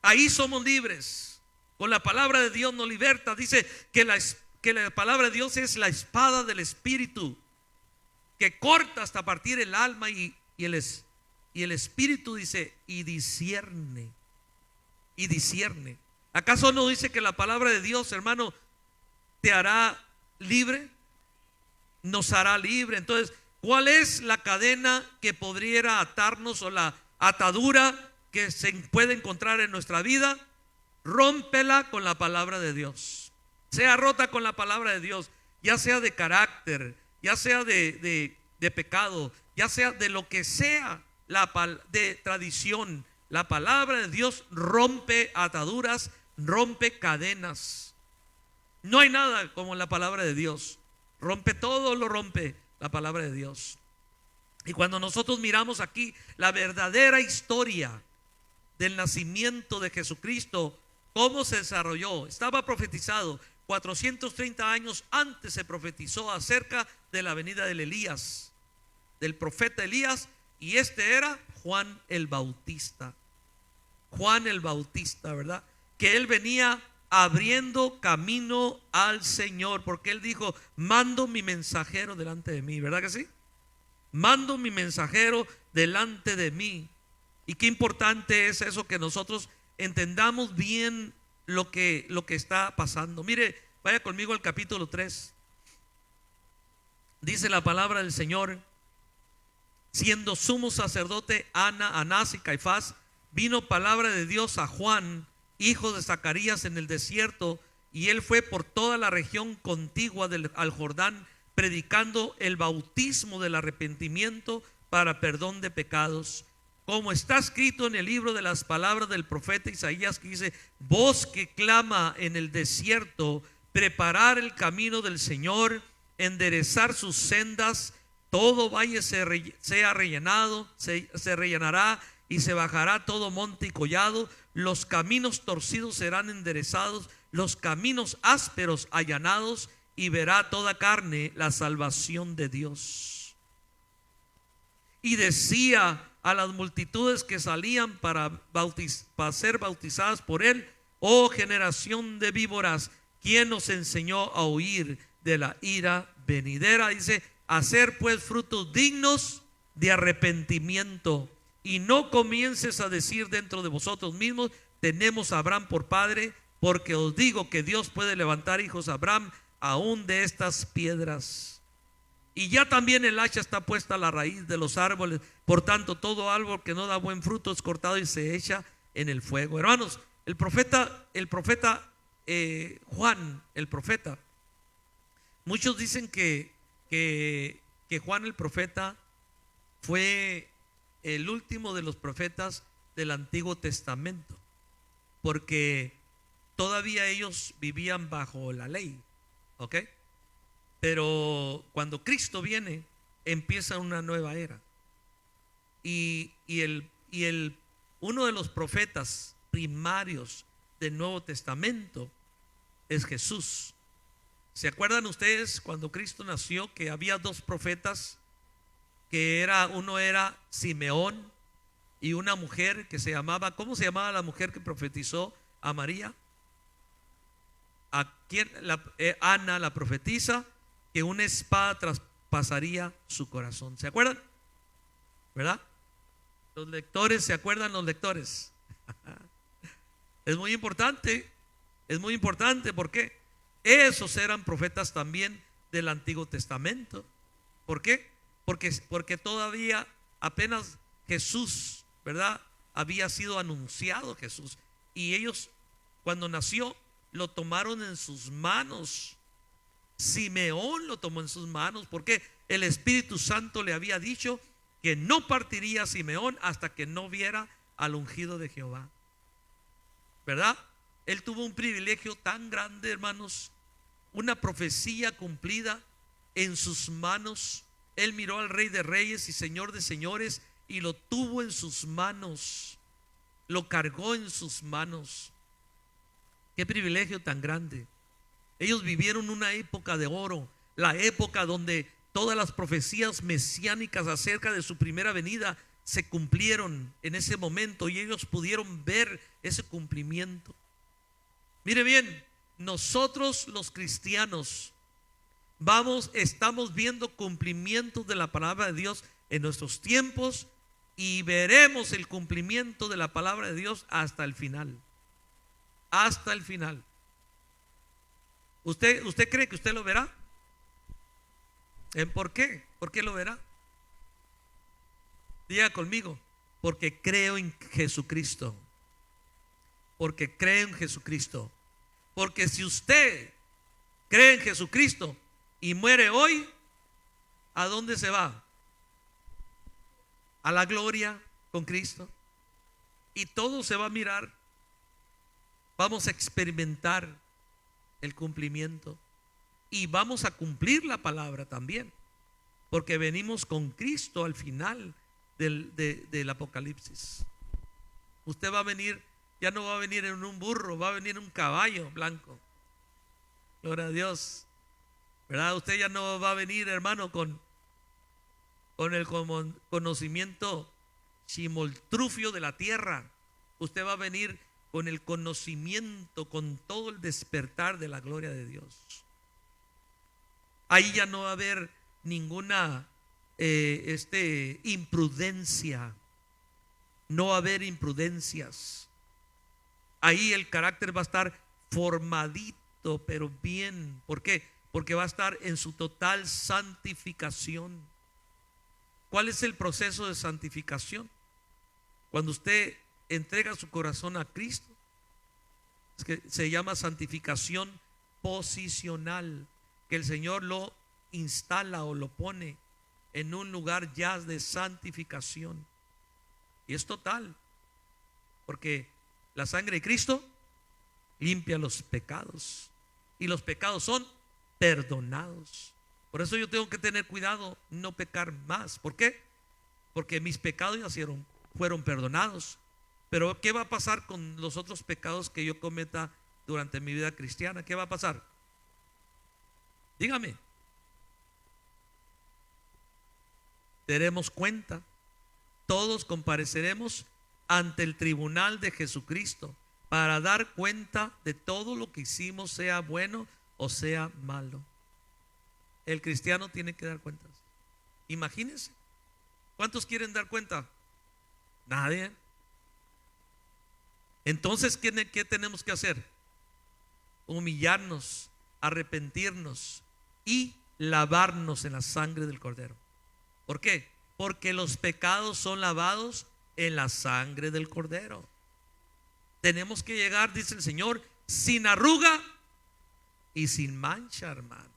Speaker 1: Ahí somos libres. Con la palabra de Dios nos liberta. Dice que la palabra de Dios es la espada del Espíritu, que corta hasta partir el alma y el Espíritu, dice, y discierne. ¿Acaso no dice que la palabra de Dios, hermano, te hará libre? Nos hará libre. Entonces, ¿Cuál es la cadena que podría atarnos o la atadura que se puede encontrar en nuestra vida? Rómpela con la palabra de Dios. Sea rota con la palabra de Dios, ya sea de carácter, ya sea de pecado, ya sea de lo que sea, de tradición. La palabra de Dios rompe ataduras, rompe cadenas. No hay nada como la palabra de Dios. Rompe todo, lo rompe la palabra de Dios. Y cuando nosotros miramos aquí la verdadera historia del nacimiento de Jesucristo, cómo se desarrolló, estaba profetizado 430 años antes. Se profetizó acerca de la venida del Elías, del profeta Elías, y este era Juan el Bautista. Juan el Bautista, ¿verdad? Que él venía abriendo camino al Señor, porque él dijo: mando mi mensajero delante de mí, ¿verdad que sí? Mando mi mensajero delante de mí. Y qué importante es eso, que nosotros entendamos bien lo que está pasando. Mire, vaya conmigo al capítulo 3. Dice la palabra del Señor: siendo sumo sacerdote Anás y Caifás, vino palabra de Dios a Juan, hijo de Zacarías, en el desierto, y él fue por toda la región contigua al Jordán, predicando el bautismo del arrepentimiento para perdón de pecados, como está escrito en el libro de las palabras del profeta Isaías, que dice: voz que clama en el desierto, preparar el camino del Señor, enderezar sus sendas, todo valle sea rellenado, se rellenará, y se bajará todo monte y collado, los caminos torcidos serán enderezados, los caminos ásperos allanados, y verá toda carne la salvación de Dios. Y decía a las multitudes que salían para ser bautizadas por él: oh generación de víboras, ¿quién nos enseñó a huir de la ira venidera? Dice: hacer pues frutos dignos de arrepentimiento, y no comiences a decir dentro de vosotros mismos: tenemos a Abraham por padre, porque os digo que Dios puede levantar hijos a Abraham aún de estas piedras. Y ya también el hacha está puesta a la raíz de los árboles, por tanto todo árbol que no da buen fruto es cortado y se echa en el fuego. Hermanos, el profeta Juan, el profeta, muchos dicen que Juan el profeta fue el último de los profetas del Antiguo Testamento, porque todavía ellos vivían bajo la ley, ¿ok? Pero cuando Cristo viene, empieza una nueva era. Y uno de los profetas primarios del Nuevo Testamento es Jesús. ¿Se acuerdan ustedes cuando Cristo nació que había dos profetas? Uno era Simeón, y una mujer que se llamaba, ¿cómo se llamaba la mujer que profetizó a María? Ana, la profetisa, que una espada traspasaría su corazón. ¿Se acuerdan? ¿Verdad? Los lectores, ¿se acuerdan los lectores? Es muy importante porque esos eran profetas también del Antiguo Testamento. ¿Por qué? Porque todavía apenas Jesús, ¿verdad?, había sido anunciado Jesús, y ellos cuando nació lo tomaron en sus manos. Simeón lo tomó en sus manos porque el Espíritu Santo le había dicho que no partiría Simeón hasta que no viera al ungido de Jehová, ¿verdad? Él tuvo un privilegio tan grande, hermanos, una profecía cumplida en sus manos. Él miró al Rey de Reyes y Señor de Señores y lo tuvo en sus manos, lo cargó en sus manos. Qué privilegio tan grande. Ellos vivieron una época de oro, la época donde todas las profecías mesiánicas acerca de su primera venida se cumplieron en ese momento, y ellos pudieron ver ese cumplimiento. Mire bien, nosotros los cristianos estamos viendo cumplimientos de la palabra de Dios en nuestros tiempos, y veremos el cumplimiento de la palabra de Dios hasta el final. Hasta el final. ¿Usted cree que usted lo verá? ¿Por qué? ¿Por qué lo verá? Diga conmigo, porque creo en Jesucristo. Porque creo en Jesucristo. Porque si usted cree en Jesucristo y muere hoy, ¿a dónde se va? A la gloria con Cristo. Y todo se va a mirar. Vamos a experimentar el cumplimiento. Y vamos a cumplir la palabra también. Porque venimos con Cristo al final del Apocalipsis. Usted va a venir, ya no va a venir en un burro, va a venir en un caballo blanco. Gloria a Dios. ¿Verdad? Usted ya no va a venir, hermano, con el conocimiento chimoltrufio de la tierra. Usted va a venir con el conocimiento, con todo el despertar de la gloria de Dios. Ahí ya no va a haber ninguna imprudencia. No va a haber imprudencias. Ahí el carácter va a estar formadito, pero bien. ¿Por qué? Porque va a estar en su total santificación. ¿Cuál es el proceso de santificación? Cuando usted entrega su corazón a Cristo, es que se llama santificación posicional, que el Señor lo instala o lo pone en un lugar ya de santificación. Y es total, porque la sangre de Cristo limpia los pecados y los pecados son perdonados. Por eso yo tengo que tener cuidado, no pecar más. ¿Por qué? Porque mis pecados ya fueron perdonados. Pero ¿qué va a pasar con los otros pecados que yo cometa durante mi vida cristiana? ¿Qué va a pasar? Dígame. Daremos cuenta. Todos compareceremos ante el tribunal de Jesucristo para dar cuenta de todo lo que hicimos, sea bueno o sea malo. El cristiano tiene que dar cuentas. Imagínense. ¿Cuántos quieren dar cuenta? Nadie. Entonces, ¿qué tenemos que hacer? Humillarnos, arrepentirnos y lavarnos en la sangre del Cordero. ¿Por qué? Porque los pecados son lavados en la sangre del Cordero. Tenemos que llegar, dice el Señor, sin arruga y sin mancha, hermano.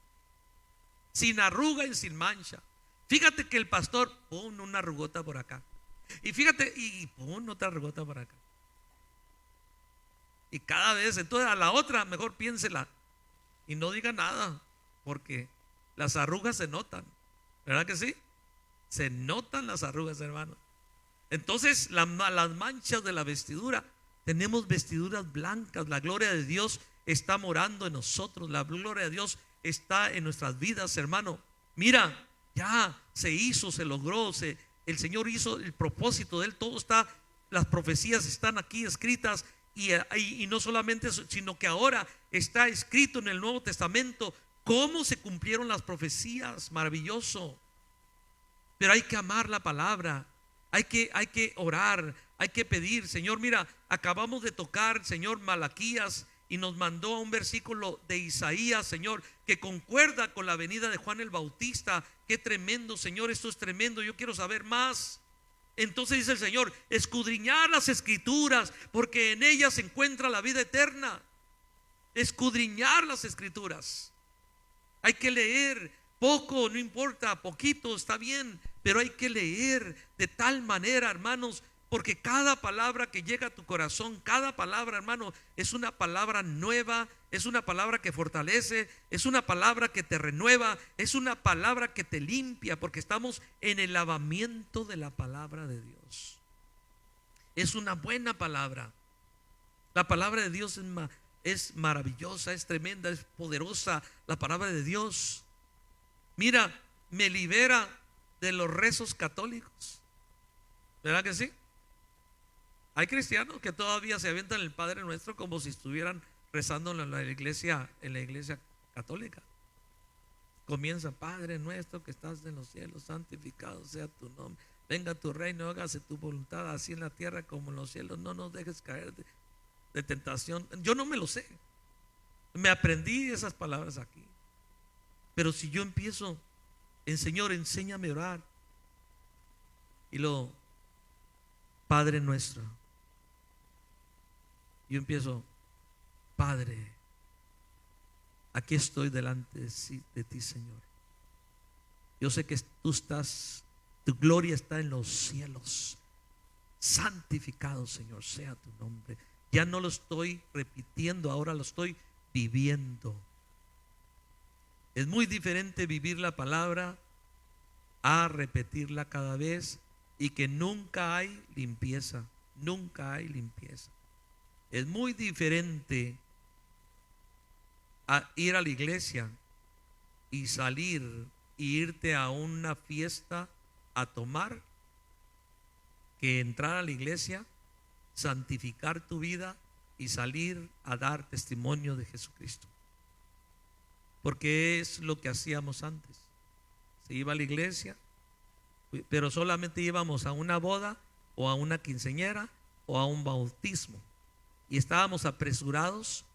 Speaker 1: Sin arruga y sin mancha. Fíjate que el pastor, pon una arrugota por acá. Y fíjate, y pon otra arrugota por acá. Y cada vez, entonces a la otra mejor piénsela y no diga nada, porque las arrugas se notan. ¿Verdad que sí? Se notan las arrugas, hermano. Entonces las manchas de la vestidura, tenemos vestiduras blancas. La gloria de Dios está morando en nosotros. La gloria de Dios está en nuestras vidas, hermano. Mira, ya se hizo, se logró, el Señor hizo el propósito de Él. Todo está, las profecías están aquí escritas. Y no solamente eso, sino que ahora está escrito en el Nuevo Testamento cómo se cumplieron las profecías. Maravilloso. Pero hay que amar la palabra, hay que orar, hay que pedir. Señor, mira, acabamos de tocar, Señor, Malaquías, y nos mandó a un versículo de Isaías, Señor, que concuerda con la venida de Juan el Bautista. Qué tremendo, Señor, esto es tremendo. Yo quiero saber más. Entonces dice el Señor, escudriñar las escrituras, porque en ellas se encuentra la vida eterna. Escudriñar las escrituras. Hay que leer. Poco, no importa, poquito está bien, pero hay que leer de tal manera, hermanos, porque cada palabra que llega a tu corazón, cada palabra, hermano, es una palabra nueva, es una palabra que fortalece, es una palabra que te renueva, es una palabra que te limpia, porque estamos en el lavamiento de la palabra de Dios. Es una buena palabra. La palabra de Dios es maravillosa, es tremenda, es poderosa. La palabra de Dios, mira, me libera de los rezos católicos. ¿Verdad que sí? Hay cristianos que todavía se avientan el Padre Nuestro como si estuvieran rezando en la iglesia católica. Comienza: Padre nuestro que estás en los cielos, santificado sea tu nombre. Venga tu reino, hágase tu voluntad, así en la tierra como en los cielos. No nos dejes caer de tentación. Yo no me lo sé. Me aprendí esas palabras aquí. Pero si yo empiezo, Señor, enséñame a orar, y lo Padre nuestro. Yo empiezo: Padre, aquí estoy delante de ti, Señor. Yo sé que tú estás, tu gloria está en los cielos. Santificado, Señor, sea tu nombre. Ya no lo estoy repitiendo, ahora lo estoy viviendo. Es muy diferente vivir la palabra a repetirla cada vez, y que nunca hay limpieza, nunca hay limpieza. Es muy diferente a ir a la iglesia y salir e irte a una fiesta a tomar, que entrar a la iglesia, santificar tu vida y salir a dar testimonio de Jesucristo. Porque es lo que hacíamos antes. Se iba a la iglesia, pero solamente íbamos a una boda o a una quinceañera o a un bautismo, y estábamos apresurados.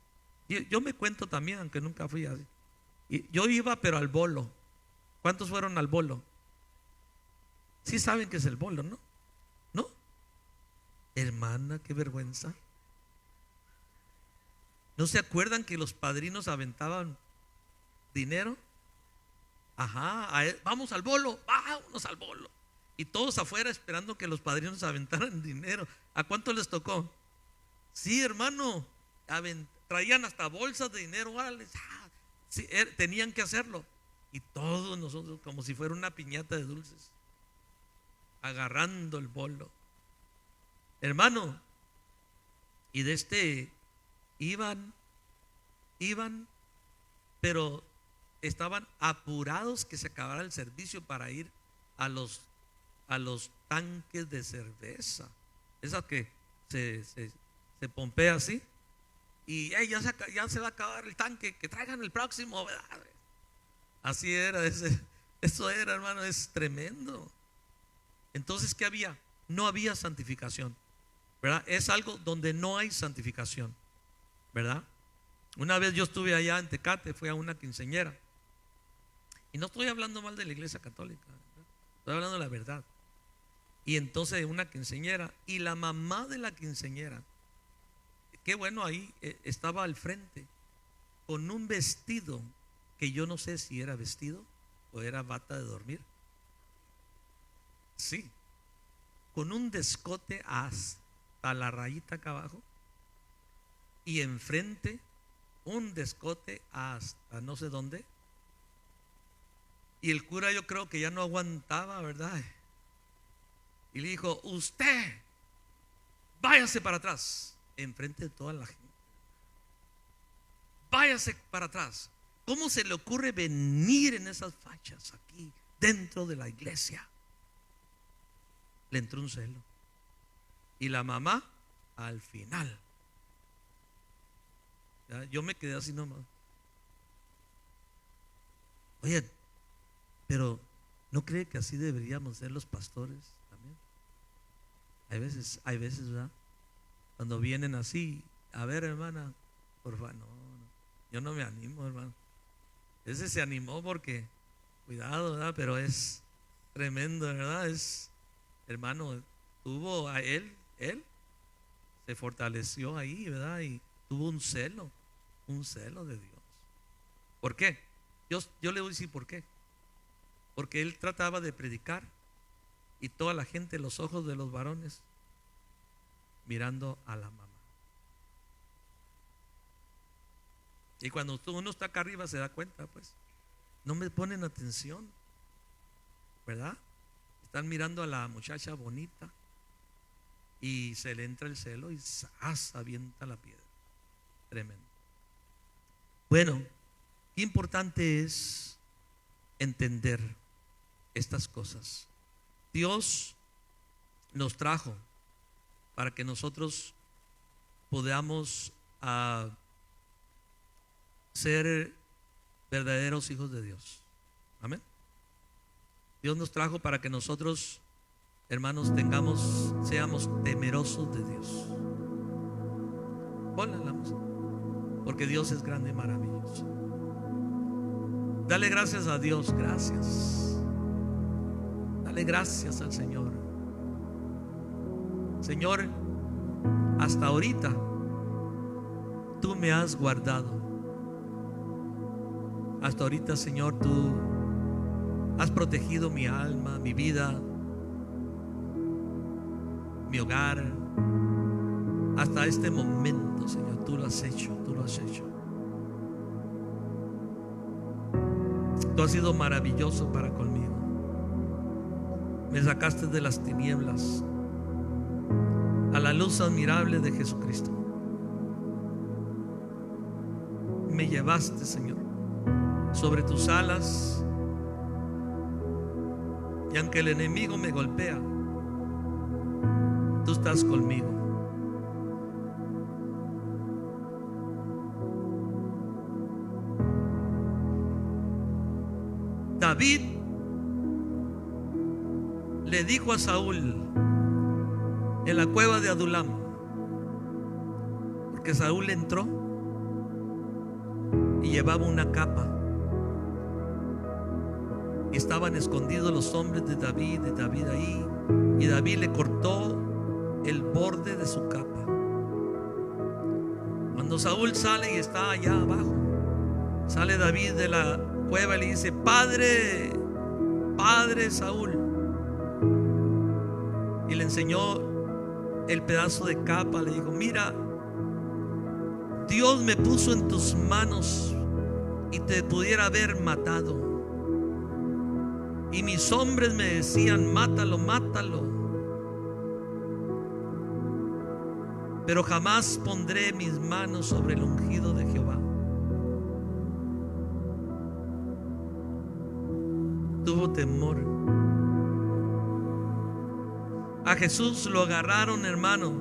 Speaker 1: Yo me cuento también, aunque nunca fui así. Yo iba, pero al bolo. ¿Cuántos fueron al bolo? Sí saben qué es el bolo, ¿no? ¿No? Hermana, qué vergüenza. ¿No se acuerdan que los padrinos aventaban dinero? Ajá, vamos al bolo, vámonos al bolo. Y todos afuera esperando que los padrinos aventaran dinero. ¿A cuánto les tocó? Sí, hermano, traían hasta bolsas de dinero. Sí, tenían que hacerlo. Y todos nosotros, como si fuera una piñata de dulces, agarrando el bolo, hermano. Y iban, pero estaban apurados que se acabara el servicio para ir a los tanques de cerveza, esa que se pompea así, y ya se va a acabar el tanque, que traigan el próximo, ¿verdad? Así era, eso era, hermano, es tremendo. Entonces, ¿qué había? No había santificación, ¿verdad? Es algo donde no hay santificación, ¿verdad? Una vez yo estuve allá en Tecate, fui a una quinceañera, y no estoy hablando mal de la iglesia católica, ¿verdad? Estoy hablando de la verdad. Y entonces una quinceañera, y la mamá de la quinceañera, qué bueno, ahí estaba al frente con un vestido que yo no sé si era vestido o era bata de dormir. Sí, con un descote hasta la rayita acá abajo, y enfrente un descote hasta no sé dónde. Y el cura, yo creo que ya no aguantaba, ¿verdad? Y le dijo: usted váyase para atrás, enfrente de toda la gente. Váyase para atrás. ¿Cómo se le ocurre venir en esas fachas aquí dentro de la iglesia? Le entró un celo. Y la mamá al final, ¿ya? Yo me quedé así nomás. Oye, pero ¿no cree que así deberíamos ser los pastores también? Hay veces, ¿verdad? Cuando vienen así, a ver, hermana, por favor, no, yo no me animo, hermano. Ese se animó porque, cuidado, ¿verdad? Pero es tremendo, ¿verdad? Hermano, tuvo a él se fortaleció ahí, ¿verdad? Y tuvo un celo de Dios. ¿Por qué? Yo le voy a decir por qué. Porque él trataba de predicar, y toda la gente, los ojos de los varones mirando a la mamá. Y cuando uno está acá arriba se da cuenta, pues, no me ponen atención, ¿verdad? Están mirando a la muchacha bonita y se le entra el celo y avienta la piedra. Tremendo. Bueno, qué importante es entender estas cosas. Dios nos trajo para que nosotros podamos ser verdaderos hijos de Dios. Amén. Dios nos trajo para que nosotros, hermanos, seamos temerosos de Dios. Ponle la música, porque Dios es grande y maravilloso. Dale gracias a Dios, gracias. Dale gracias al Señor. Señor, hasta ahorita tú me has guardado. Hasta ahorita, Señor, tú has protegido mi alma, mi vida, mi hogar. Hasta este momento, Señor, tú lo has hecho, tú lo has hecho. Tú has sido maravilloso para conmigo. Me sacaste de las tinieblas a la luz admirable de Jesucristo. Me llevaste, Señor, sobre tus alas, y aunque el enemigo me golpea, tú estás conmigo. David le dijo a Saúl en la cueva de Adulam, porque Saúl entró y llevaba una capa, y estaban escondidos los hombres de David ahí, y David le cortó el borde de su capa. Cuando Saúl sale y está allá abajo, sale David de la cueva y le dice: Padre, Padre Saúl. Y le enseñó el pedazo de capa. Le dijo: mira, Dios me puso en tus manos y te pudiera haber matado. Y mis hombres me decían: mátalo, mátalo. Pero jamás pondré mis manos sobre el ungido de Jehová. Tuvo temor. A Jesús lo agarraron, hermano.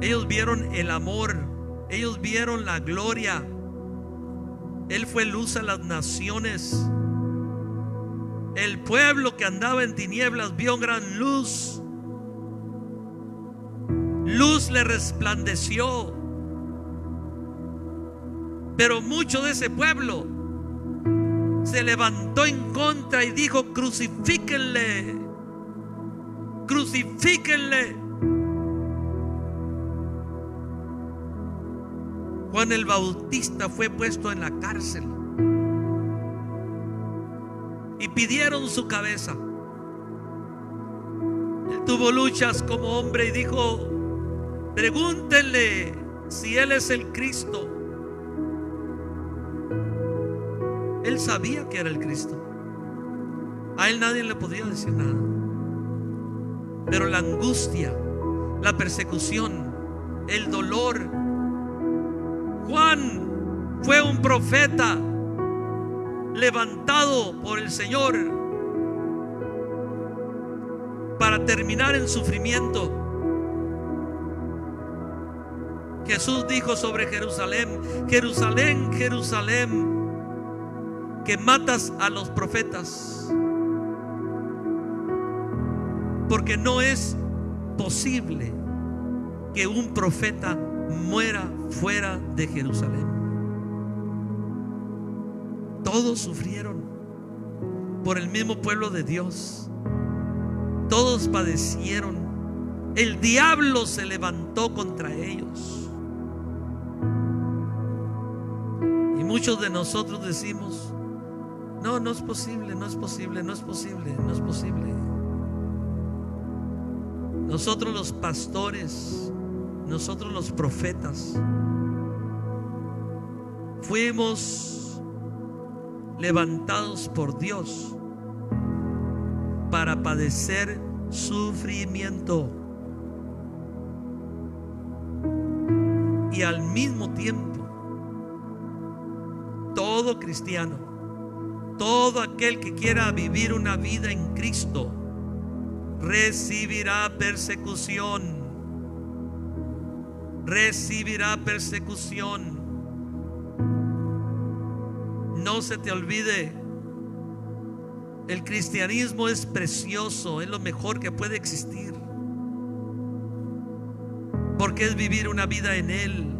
Speaker 1: Ellos vieron el amor, ellos vieron la gloria. Él fue luz a las naciones. El pueblo que andaba en tinieblas vio gran luz. Luz le resplandeció. Pero mucho de ese pueblo se levantó en contra y dijo: crucifíquenle, crucifíquenle. Juan el Bautista fue puesto en la cárcel y pidieron su cabeza. Él tuvo luchas como hombre y dijo: pregúntenle si él es el Cristo. Él sabía que era el Cristo. A él nadie le podía decir nada. Pero la angustia, la persecución, el dolor. Juan fue un profeta levantado por el Señor para terminar en sufrimiento. Jesús dijo sobre Jerusalén: Jerusalén, Jerusalén, que matas a los profetas, porque no es posible que un profeta muera fuera de Jerusalén. Todos sufrieron por el mismo pueblo de Dios. Todos padecieron. El diablo se levantó contra ellos. Y muchos de nosotros decimos: no, no es posible, no es posible, no es posible, no es posible. Nosotros los pastores, nosotros los profetas, fuimos levantados por Dios para padecer sufrimiento. Y al mismo tiempo, todo cristiano, todo aquel que quiera vivir una vida en Cristo, recibirá persecución. Recibirá persecución. No se te olvide, el cristianismo es precioso, es lo mejor que puede existir, porque es vivir una vida en Él,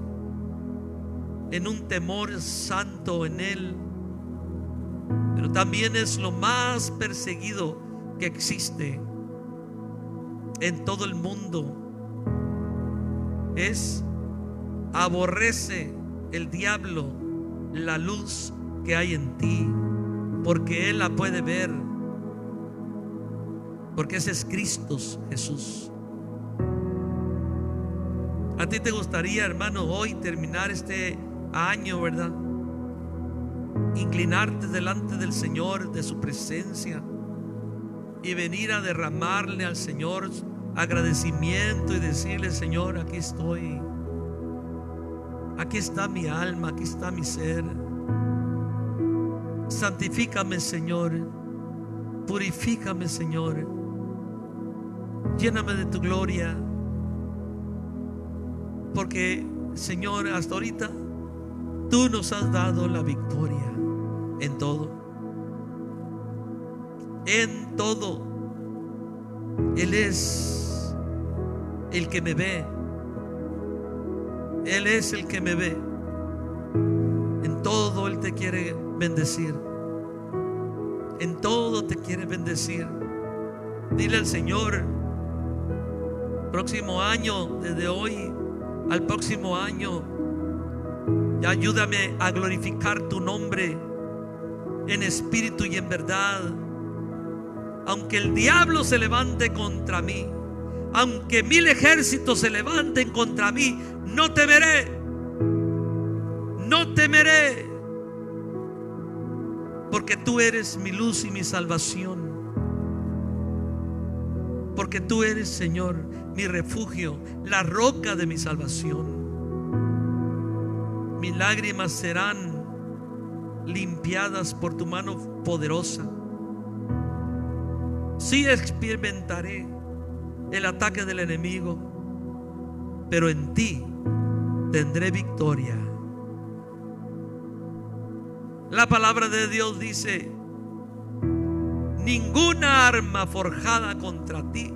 Speaker 1: en un temor santo en Él. Pero también es lo más perseguido que existe. en todo el mundo es: aborrece el diablo la luz que hay en ti, porque él la puede ver, porque ese es Cristo Jesús. A ti te gustaría, hermano, hoy terminar este año, ¿verdad? Inclinarte delante del Señor, de su presencia, y venir a derramarle al Señor agradecimiento y decirle: Señor, aquí estoy, aquí está mi alma, aquí está mi ser. Santifícame, Señor, purifícame, Señor, lléname de tu gloria, porque, Señor, hasta ahorita tú nos has dado la victoria en todo. En todo. Él es el que me ve. Él es el que me ve. En todo Él te quiere bendecir. En todo te quiere bendecir. Dile al Señor: próximo año, desde hoy al próximo año, ya ayúdame a glorificar tu nombre en espíritu y en verdad. Aunque el diablo se levante contra mí, aunque 1000 ejércitos se levanten contra mí, no temeré, no temeré, porque tú eres mi luz y mi salvación, porque tú eres, Señor, mi refugio, la roca de mi salvación. Mis lágrimas serán limpiadas por tu mano poderosa. Sí experimentaré el ataque del enemigo, pero en ti tendré victoria. La palabra de Dios dice: ninguna arma forjada contra ti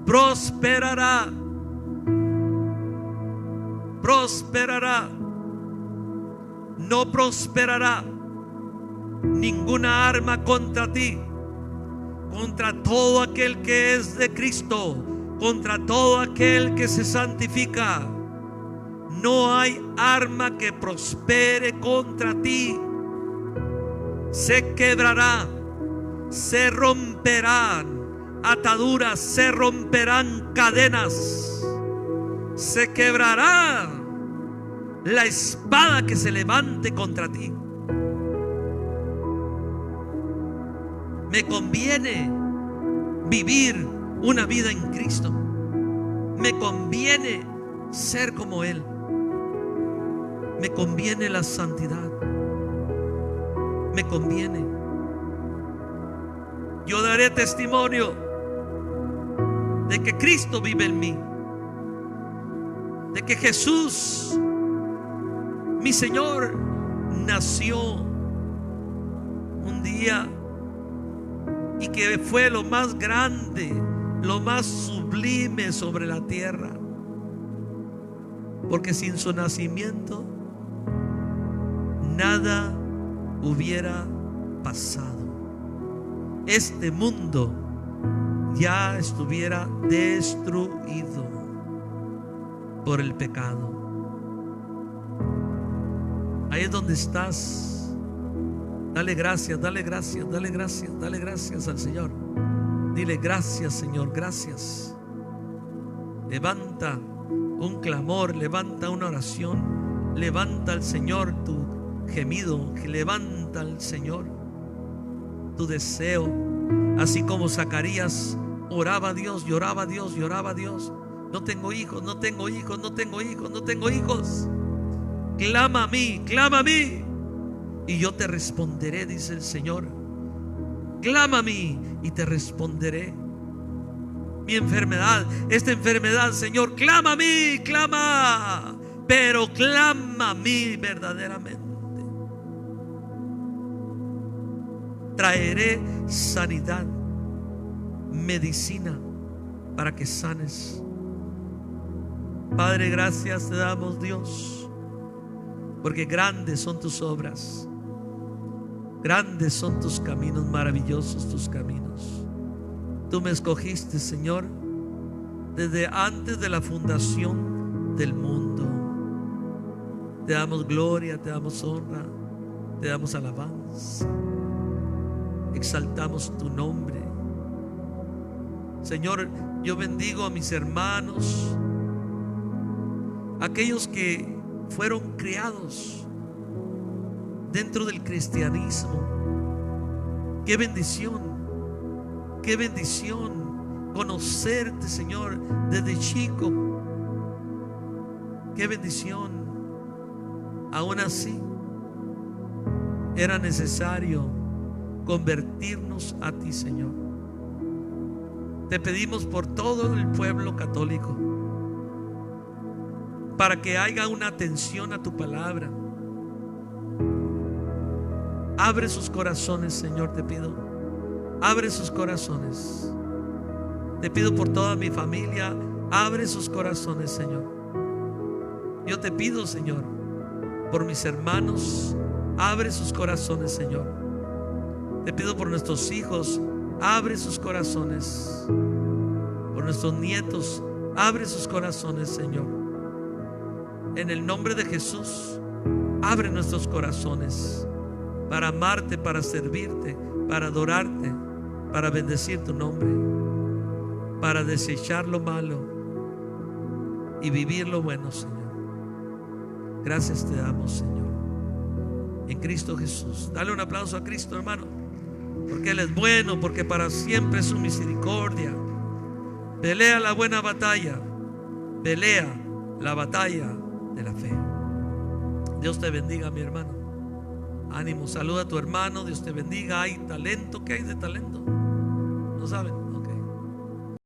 Speaker 1: prosperará. Prosperará. No prosperará ninguna arma contra ti, contra todo aquel que es de Cristo, contra todo aquel que se santifica. No hay arma que prospere contra ti. Se quebrará, se romperán ataduras, se romperán cadenas, se quebrará la espada que se levante contra ti. Me conviene vivir una vida en Cristo. Me conviene ser como Él. Me conviene la santidad. Me conviene. Yo daré testimonio de que Cristo vive en mí, de que Jesús, mi Señor, nació un día y que fue lo más grande, lo más sublime sobre la tierra, porque sin su nacimiento nada hubiera pasado. Este mundo ya estuviera destruido por el pecado. Ahí es donde estás. Dale gracias, dale gracias, dale gracias, dale gracias al Señor. Dile: gracias, Señor, gracias. Levanta un clamor, levanta una oración, levanta al Señor tu gemido, levanta al Señor tu deseo. Así como Zacarías oraba a Dios, lloraba a Dios, lloraba a Dios: no tengo hijos, no tengo hijos, no tengo hijos, no tengo hijos. Clama a mí, clama a mí, y yo te responderé, dice el Señor. Clama a mí y te responderé. Mi enfermedad, esta enfermedad, Señor, clama a mí, clama, pero clama a mí verdaderamente. Traeré sanidad, medicina para que sanes. Padre, gracias te damos, Dios, porque grandes son tus obras, grandes son tus caminos, maravillosos tus caminos. Tú me escogiste, Señor, desde antes de la fundación del mundo. Te damos gloria, te damos honra, te damos alabanza. Exaltamos tu nombre. Señor, yo bendigo a mis hermanos, aquellos que fueron criados dentro del cristianismo. Qué bendición conocerte, Señor, desde chico. Qué bendición. Aún así, era necesario convertirnos a ti, Señor. Te pedimos por todo el pueblo católico, para que haya una atención a tu palabra. Abre sus corazones, Señor, te pido. Abre sus corazones. Te pido por toda mi familia. Abre sus corazones, Señor. Yo te pido, Señor, por mis hermanos. Abre sus corazones, Señor. Te pido por nuestros hijos. Abre sus corazones. Por nuestros nietos. Abre sus corazones, Señor. En el nombre de Jesús, abre nuestros corazones para amarte, para servirte, para adorarte, para bendecir tu nombre, para desechar lo malo y vivir lo bueno, Señor. Gracias te damos, Señor, en Cristo Jesús. Dale un aplauso a Cristo, hermano, porque Él es bueno, porque para siempre es su misericordia. Pelea la buena batalla, pelea la batalla de la fe. Dios te bendiga, mi hermano. Ánimo, saluda a tu hermano. Dios te bendiga. Hay talento. ¿Qué hay de talento? No saben.